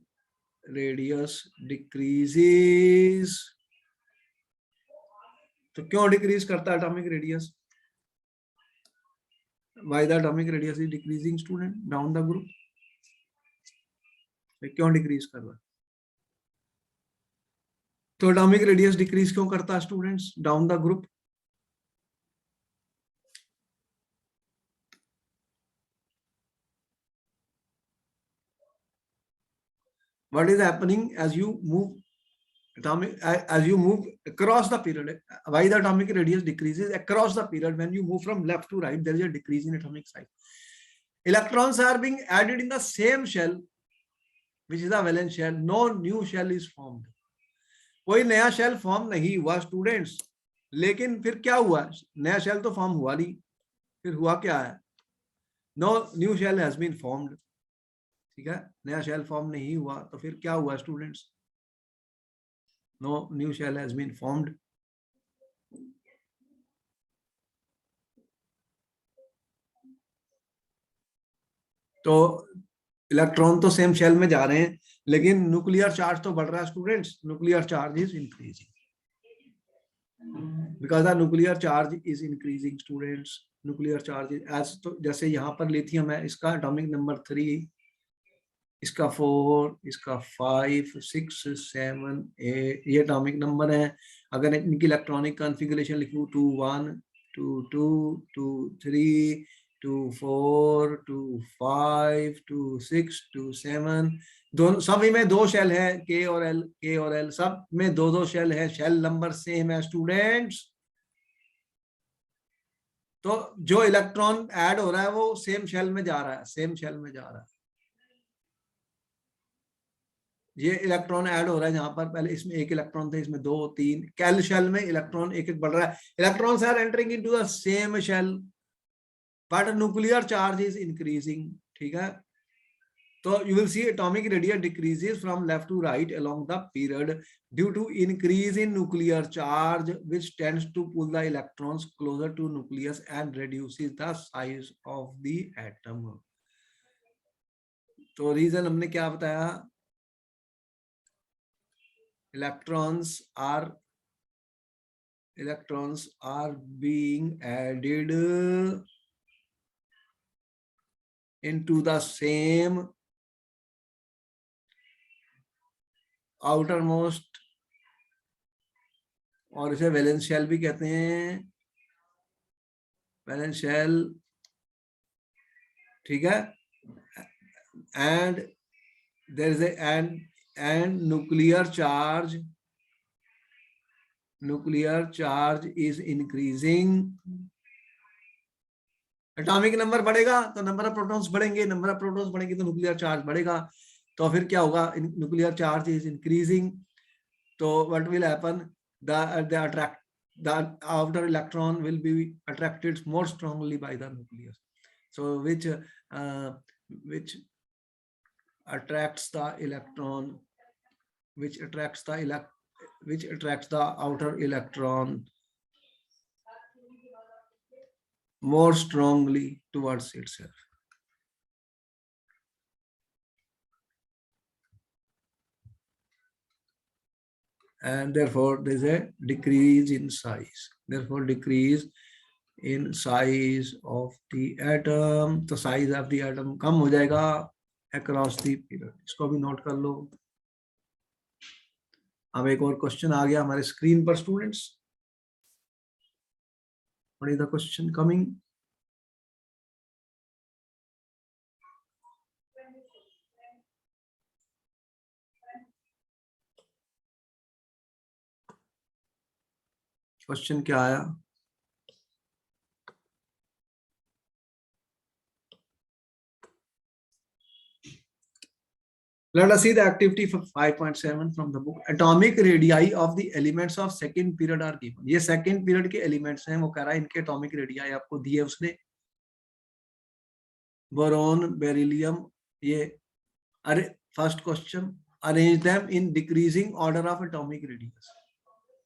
radius decreases. तो क्यों डिक्रीज करता है atomic radius? Why the atomic radius is decreasing student down the group? क्यों डिक्रीज कर रहा है? तो एटॉमिक रेडियस डिक्रीज क्यों करता है students down the group? What is happening as you move across the period? Why the atomic radius decreases across the period? When you move from left to right, there is a decrease in atomic size. Electrons are being added in the same shell, which is a valence shell. No new shell is formed. कोई नया shell form नहीं हुआ students, लेकिन फिर क्या हुआ, नया shell तो फॉर्म हुआ नहीं, फिर हुआ क्या है, no new shell has been formed, ठीक है, नया शेल फॉर्म नहीं हुआ तो फिर क्या हुआ students, no new shell has been formed. तो इलेक्ट्रॉन तो सेम शेल में जा रहे हैं, लेकिन न्यूक्लियर चार्ज तो बढ़ रहा है students, nuclear charge is increasing, because the nuclear charge is increasing students, nuclear charge as, तो जैसे यहाँ पर लिथियम है, इसका एटॉमिक नंबर 3, इसका 4, इसका 5, 6, 7, 8, ये एटॉमिक नंबर है। अगर इनकी इलेक्ट्रॉनिक कॉन्फ़िगरेशन लिखूं 2 1 2 2 2 3 2 4 2 5 2 6 2 7, दोनों सभी में 2 शेल है, के और एल सब में 2 शेल है, शेल नंबर सेम है स्टूडेंट्स। तो जो इलेक्ट्रॉन ऐड हो रहा है वो सेम शेल में जा रहा है, सेम शेल में जा रहा है। ये इलेक्ट्रॉन ऐड हो रहा है, जहां पर पहले इसमें 1 इलेक्ट्रॉन थे, इसमें 2 3, कैल शेल में इलेक्ट्रॉन एक बढ़ रहा है, electrons are entering into the same shell but nuclear charge is increasing, ठीक है। तो you will see atomic radius decreases from left to right along the period due to increase in nuclear charge, which tends to pull the electrons closer to nucleus and reduces the size of the atom. तो reason हमने क्या बताया, electrons are being added into the same outermost, और इसे valence shell भी कहते हैं, valence shell, ठीक है, and there is and nuclear charge is increasing, atomic number बढ़ेगा तो नंबर ऑफ प्रोटॉन्स बढ़ेंगे, नंबर ऑफ प्रोटॉन्स बढ़ेंगे तो न्यूक्लियर चार्ज बढ़ेगा, तो फिर क्या होगा, न्यूक्लियर चार्ज इज इंक्रीजिंग, तो what will happen, the outer electron will be attracted more strongly by the nucleus, so which attracts the electron, which attracts the outer electron more strongly towards itself. And therefore there is a decrease in size, therefore decrease in size of the atom, तो size of the atom कम हो जाएगा across the period, इसको भी note कर लो। अब एक और question आ गया हमारे स्क्रीन पर students, what is the question coming? Question क्या आया, let us see the activity for 5.7 from the book. Atomic radii of the elements of second period are given. ये second period के elements हैं, वो कह रहा है इनके atomic radii आपको दिए उसने, बोरॉन, बेरिलियम, ये, अरे first question, arrange them in decreasing order of atomic radius,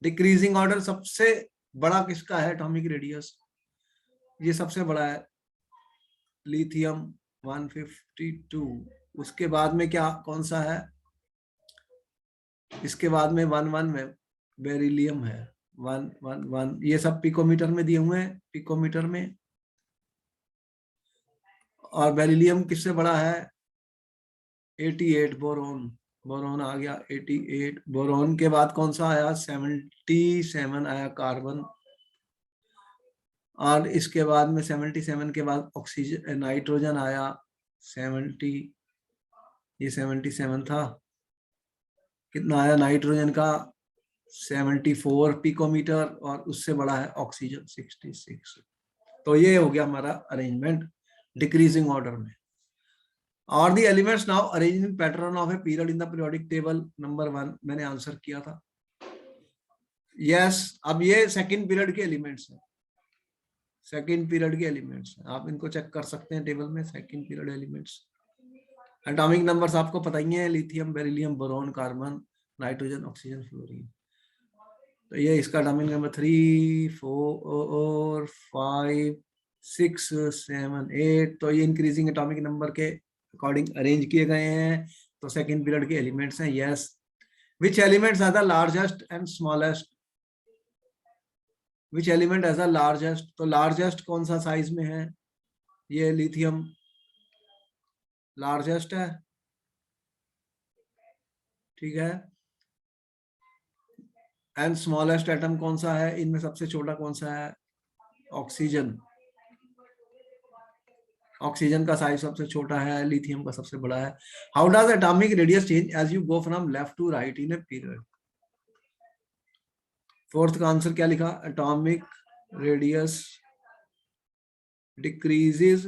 decreasing order सबसे बड़ा किसका है, एटॉमिक रेडियस, ये सबसे बड़ा है लिथियम 152, उसके बाद में क्या कौन सा है, इसके बाद में 11 में बेरिलियम है 111, ये सब पिकोमीटर में दिए हुए हैं, पिकोमीटर में, और बेरिलियम किससे बड़ा है 88, बोरोन आ गया 88, बोरोन के बाद कौन सा आया 77 आया कार्बन, और इसके बाद में 77 के बाद ऑक्सीजन नाइट्रोजन आया 70, ये 77 था, कितना आया नाइट्रोजन का 74 पिकोमीटर, और उससे बड़ा है ऑक्सीजन 66। तो ये हो गया हमारा अरेंजमेंट डिक्रीजिंग ऑर्डर में। और the elements now arrange in pattern of A period in the periodic table, number 1 मैंने आंसर किया था, यस, अब ये सेकंड पीरियड के एलिमेंट्स हैं, सेकंड पीरियड के एलिमेंट्स हैं, आप इनको चेक कर सकते हैं टेबल में, second period elements. Atomic numbers आपको पता ही है, lithium, beryllium, boron, carbon, nitrogen, oxygen, fluorine. तो ये इसका एटॉमिक नंबर 3, 4, 5, 6, 7, 8। तो ये इंक्रीजिंग एटॉमिक नंबर के अकॉर्डिंग अरेंज किए गए हैं। तो सेकंड पीरियड के एलिमेंट्स हैं। Yes, which elements are the largest and smallest, which element as the largest, तो लार्जेस्ट कौन सा साइज में है, ये लिथियम लार्जेस्ट है, ठीक है। एंड स्मॉलेस्ट एटम कौन सा है, इनमें सबसे छोटा कौन सा है, ऑक्सीजन। ऑक्सीजन का साइज सबसे छोटा है, लिथियम का सबसे बड़ा है। How does atomic radius change as you go from left to right in a period. Fourth का आंसर क्या लिखा, atomic radius decreases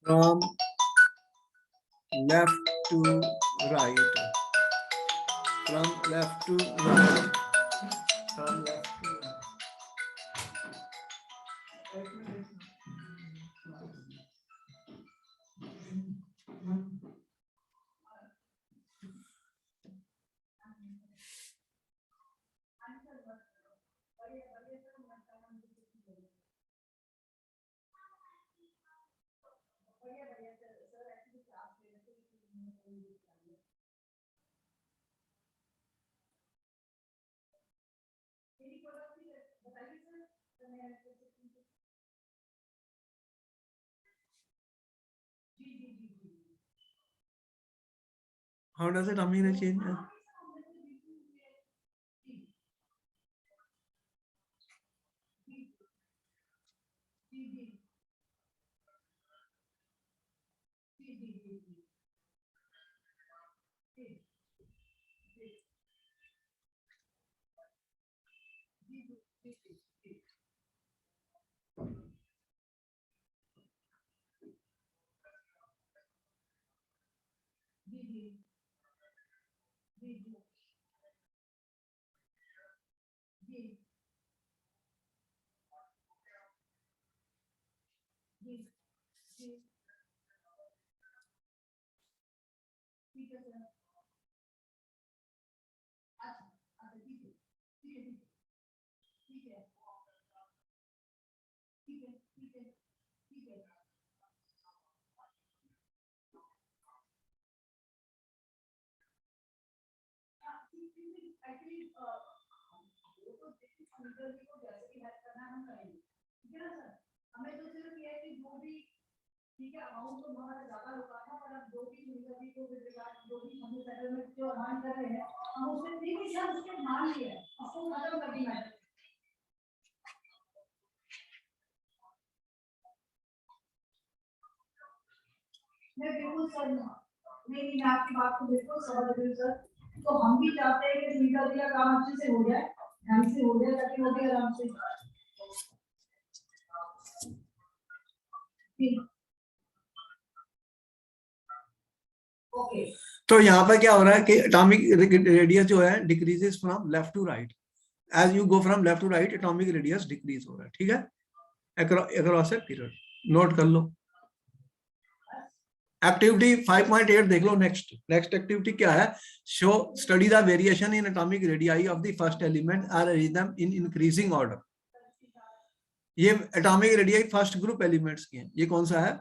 from left to right, from left to right, from left to right. How does atomic radius change? बिल्कुल sir, नहीं मैं आपकी बात को बिल्कुल समझ रही हूँ सर। तो हम भी चाहते हैं कि मीडिया का काम अच्छे से हो जाए, ढंग से हो जाए, ताकि वो भी आराम से। ओके, तो यहाँ पर क्या हो रहा है कि एटॉमिक रेडियस जो है decreases from left to right, as you go from left to right atomic radius decrease हो रहा है, ठीक है, अक्रॉस ए पीरियड, नोट कर लो। एक्टिविटी 5.8 देख लो। नेक्स्ट एक्टिविटी क्या है, show study the variation in atomic radii of the first element are arrange them in increasing order. ये atomic radii first group elements की हैं, ये कौन सा है,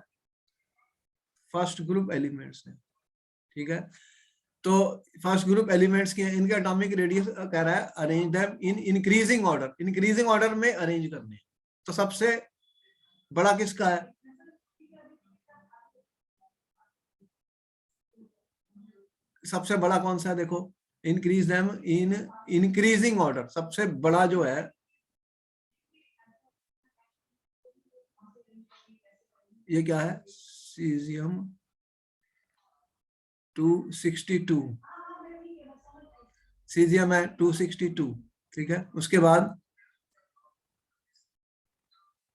फर्स्ट ग्रुप एलिमेंट्स है, ठीक है। तो फर्स्ट ग्रुप एलिमेंट्स के, इनका एटॉमिक रेडियस कह रहा है arrange them in increasing order, increasing order में अरेंज करने। तो सबसे बड़ा किसका है, सबसे बड़ा कौन सा है, देखो, increase them in increasing order, सबसे बड़ा जो है ये क्या है, सीजियम 262, सीजियम है 262, ठीक है। उसके बाद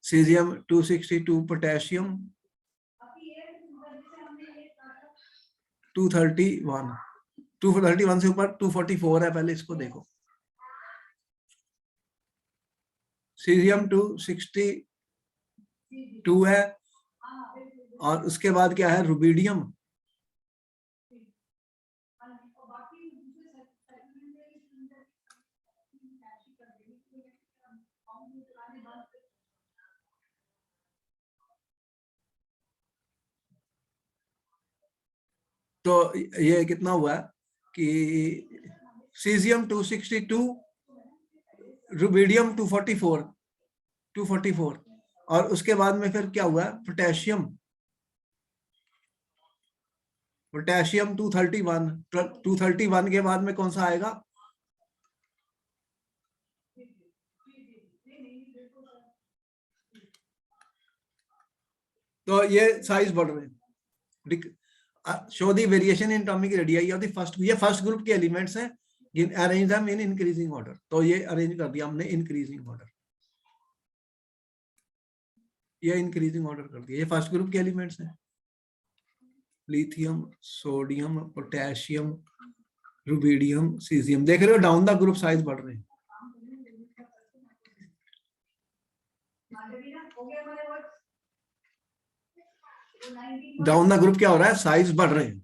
सीजियम 262, पोटेशियम 231, 231 से ऊपर 244 है, पहले इसको देखो। सीजियम 262 है, और उसके बाद क्या है, रुबिडियम। तो ये कितना हुआ कि सीजियम 262, रुबिडियम 244, और उसके बाद में फिर क्या हुआ, पोटेशियम 231 के बाद में कौन सा आएगा, तो ये साइज बढ़ रहे हैं। Show the variation in atomic radii of the first, ये फर्स्ट ग्रुप के एलिमेंट्स हैं, arrange them in increasing order. तो ये अरेंज कर दिया हमने इंक्रीजिंग ऑर्डर, ये इंक्रीजिंग ऑर्डर कर दिया। ये फर्स्ट ग्रुप के एलिमेंट्स हैं, lithium, sodium, potassium, rubidium, caesium. देख रहे हो डाउन द ग्रुप साइज बढ़ रहे हैं। डाउन द ग्रुप क्या हो रहा है, साइज बढ़ रहे हैं।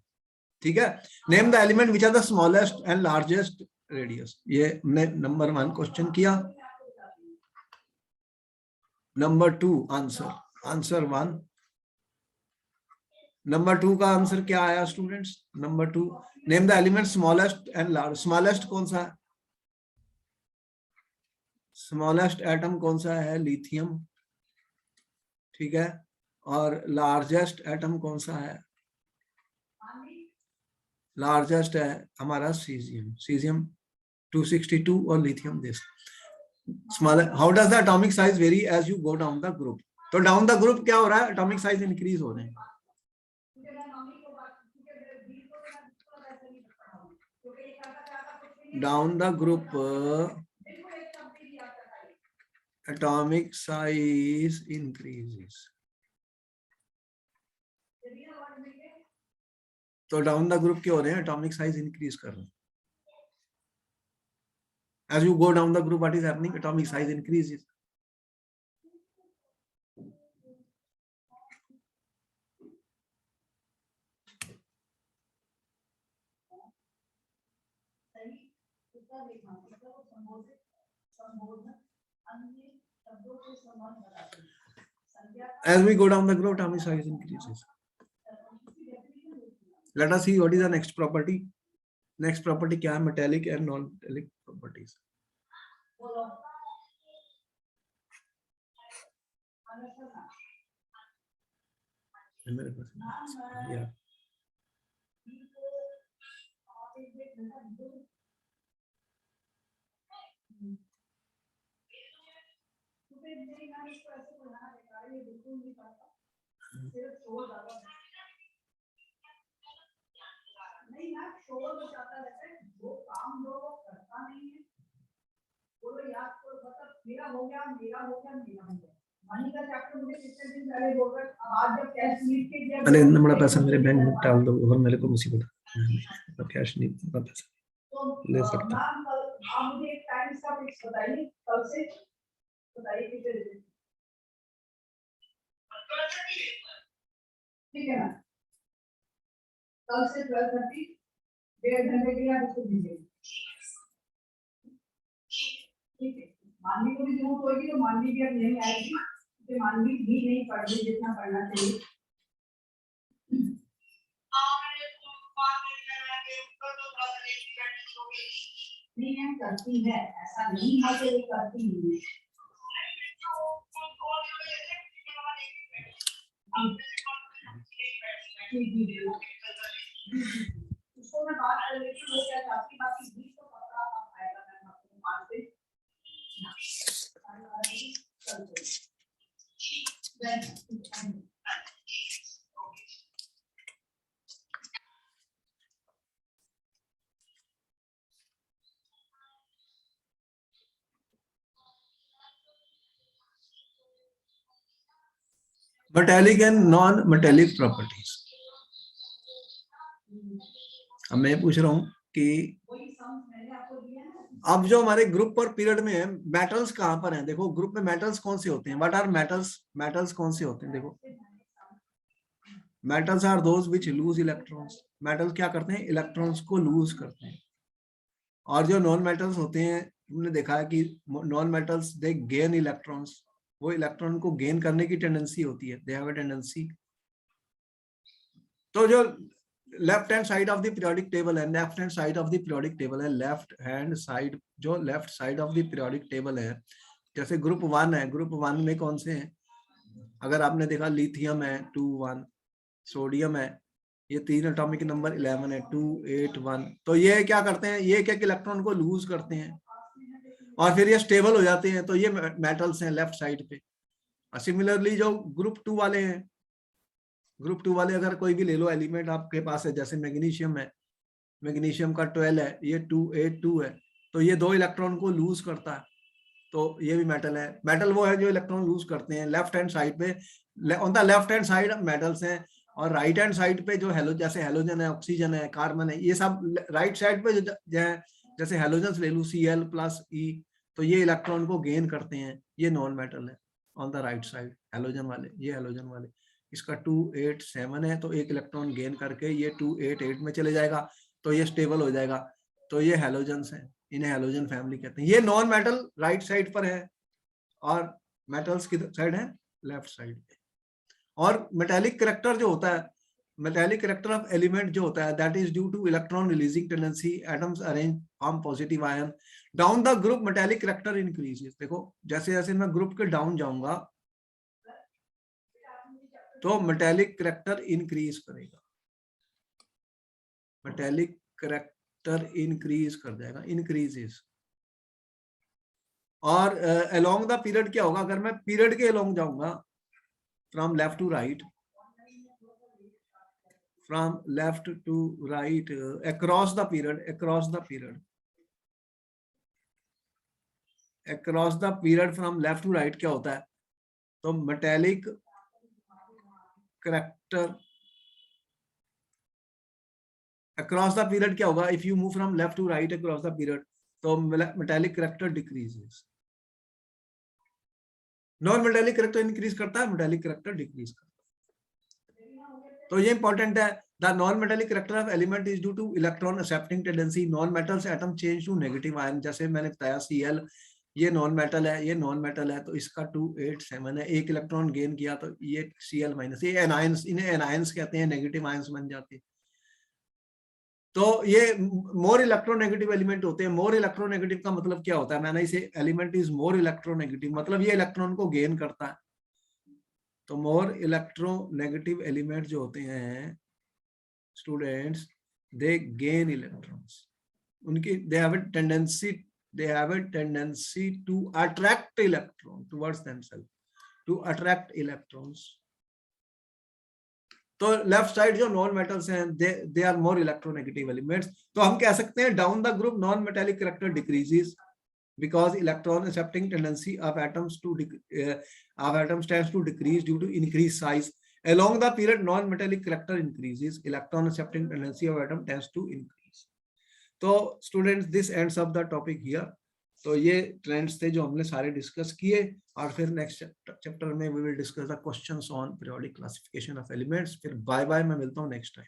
ठीक है, name the element which are the smallest and largest radius. ये हमने नंबर 1 क्वेश्चन किया। Number 2 answer 1। नंबर 2 का आंसर क्या आया students, number 2, name the element smallest and large. Smallest कौन सा है, स्मॉलेस्ट एटम कौन सा है, लिथियम। ठीक है, और लार्जेस्ट एटम कौन सा है, लार्जेस्ट है हमारा सीजियम 262 और lithium this small. How does the atomic size vary as you go down the group. तो डाउन द ग्रुप क्या हो रहा है, एटॉमिक साइज इंक्रीज हो रहे हैं। Down the group atomic size increases. तो डाउन द ग्रुप क्या हो रहे हैं, एटॉमिक साइज इंक्रीज कर रहे हैं। As you go down the group, what is happening, atomic size increases. As we go down the group, atomic size increases. Let us see what is the next property. Next property क्या है, metallic and non-metallic properties. Yeah. अरे इतना बड़ा पैसा मेरे bank में डाल दो और मेरे को मुसीबत, कैश नहीं, इतना पैसा ले सकता। ठीक है ना, कल से 12:30 1.5 घंटे के लिए आप इसको दीजिए। ठीक है, मानवी को भी जरूरत होगी तो मानवी भी अब नहीं आएगी, तो मानवी भी नहीं पढ़ रही जितना पढ़ना चाहिए। नहीं है, करती है, ऐसा नहीं है कि करती नहीं है। उसको मैं बात कर लेती हूँ, क्या चाहती बाकी बीच को पकड़ा आप आएगा, मैं आपको मान पे metallic and non-metallic properties. अब मैं पूछ रहा हूँ कि अब जो हमारे ग्रुप और पीरियड में है, मेटल्स कहां पर हैं? देखो ग्रुप में मेटल्स कौन से होते हैं? What are metals? मेटल्स कौन से होते हैं? देखो metals are those which lose electrons. Metal क्या करते हैं? इलेक्ट्रॉन्स को लूज करते हैं। और जो नॉन मेटल्स होते हैं, तुमने देखा है कि non metals they gain electrons, वो इलेक्ट्रॉन को गेन करने की टेंडेंसी होती है, दे हैव अ टेंडेंसी। तो जो left hand side of the periodic table है, left hand side of the periodic table है, लेफ्ट हैंड साइड, जो left side of the periodic table है, जैसे ग्रुप 1 है, ग्रुप 1 में कौन से हैं? अगर आपने देखा लिथियम है 2 1, सोडियम है, ये 3 एटॉमिक नंबर 11 है 2 8 1। तो ये क्या करते हैं? ये क्या इलेक्ट्रॉन को लूज करते हैं और फिर ये स्टेबल हो जाते हैं। तो ये मेटल्स हैं लेफ्ट साइड पे। सिमिलरली जो ग्रुप 2 वाले हैं, ग्रुप 2 वाले अगर कोई भी ले लो एलिमेंट आपके पास है, जैसे मैग्नीशियम है, मैग्नीशियम का 12 है, ये 2 8 2 है, तो ये 2 इलेक्ट्रॉन को लूज करता है। तो ये भी मेटल है। मेटल वो है जो इलेक्ट्रॉन लूज करते हैं। लेफ्ट हैंड साइड पे, on the left hand side metals हैं, और राइट हैंड साइड पे जो जैसे हेलोजन है, ऑक्सीजन है, कार्बन है, ये सब राइट साइड पे जो जैसे हेलोजन ले लू Cl प्लस E, तो ये इलेक्ट्रॉन को गेन करते हैं, ये नॉन मेटल है on the right side. Halogen वाले, ये हेलोजन वाले, इसका 2 8 7 है, तो एक इलेक्ट्रॉन गेन करके ये 2 8 8 में चले जाएगा, तो ये स्टेबल हो जाएगा। तो ये हेलोजन्स हैं, इन्हें हेलोजन फैमिली कहते हैं। ये नॉन मेटल राइट साइड पर है और मेटल्स की साइड है लेफ्ट साइड पे। और मेटेलिक करैक्टर जो होता है, मेटेलिक करैक्टर ऑफ एलिमेंट जो होता है, that is due to electron releasing tendency, atoms arrange form positive ion down the group, metallic character increases. देखो जैसे जैसे मैं ग्रुप के डाउन जाऊंगा तो मेटेलिक करैक्टर इंक्रीज करेगा, मेटेलिक करैक्टर इंक्रीज कर जाएगा, इंक्रीजेस। और अलोंग द पीरियड क्या होगा? अगर मैं पीरियड के अलोंग जाऊंगा, from left to right, from left to right, across the period, across the period, across the period from left to right क्या होता है? तो metallic character across the period क्या होगा? if you move from left to right across the period, तो metallic character decreases, non metallic character increase करता है, metallic character decrease करता है। तो ये इंपॉर्टेंट है। The non metallic character of element is due to electron accepting tendency, non metals atom change to negative ion. जैसे मैंने बताया Cl, ये नॉन मेटल है, ये नॉन मेटल है, तो इसका 2 8 7 है, एक इलेक्ट्रॉन गेन किया तो ये Cl माइनस, ये एनायंस, इन्हें एनायंस कहते हैं, नेगेटिव आयंस बन जाते हैं। तो ये मोर इलेक्ट्रोनेगेटिव एलिमेंट होते हैं। मोर इलेक्ट्रोनेगेटिव का मतलब क्या होता है? मैंने इसे एलिमेंट इज मोर इलेक्ट्रोनेगेटिव, मतलब ये इलेक्ट्रॉन को गेन करता है। तो मोर इलेक्ट्रोनेगेटिव एलिमेंट जो होते हैं स्टूडेंट्स, दे गेन इलेक्ट्रॉन्स, उनकी they have a tendency to attract electron towards themselves, to attract electrons. तो लेफ्ट साइड जो नॉन मेटल्स हैं, they are more electronegative elements. तो हम कह सकते हैं down the group non metallic character decreases because electron accepting tendency of atoms tends to decrease due to increased size. Along the period non-metallic character increases, electron accepting tendency of atom tends to increase. तो students, this ends of the topic here. तो ये trends थे जो हमने सारे discuss किए, और फिर नेक्स्ट चैप्टर में we will discuss the questions on periodic classification of elements. फिर बाय बाय, मैं मिलता हूँ नेक्स्ट टाइम।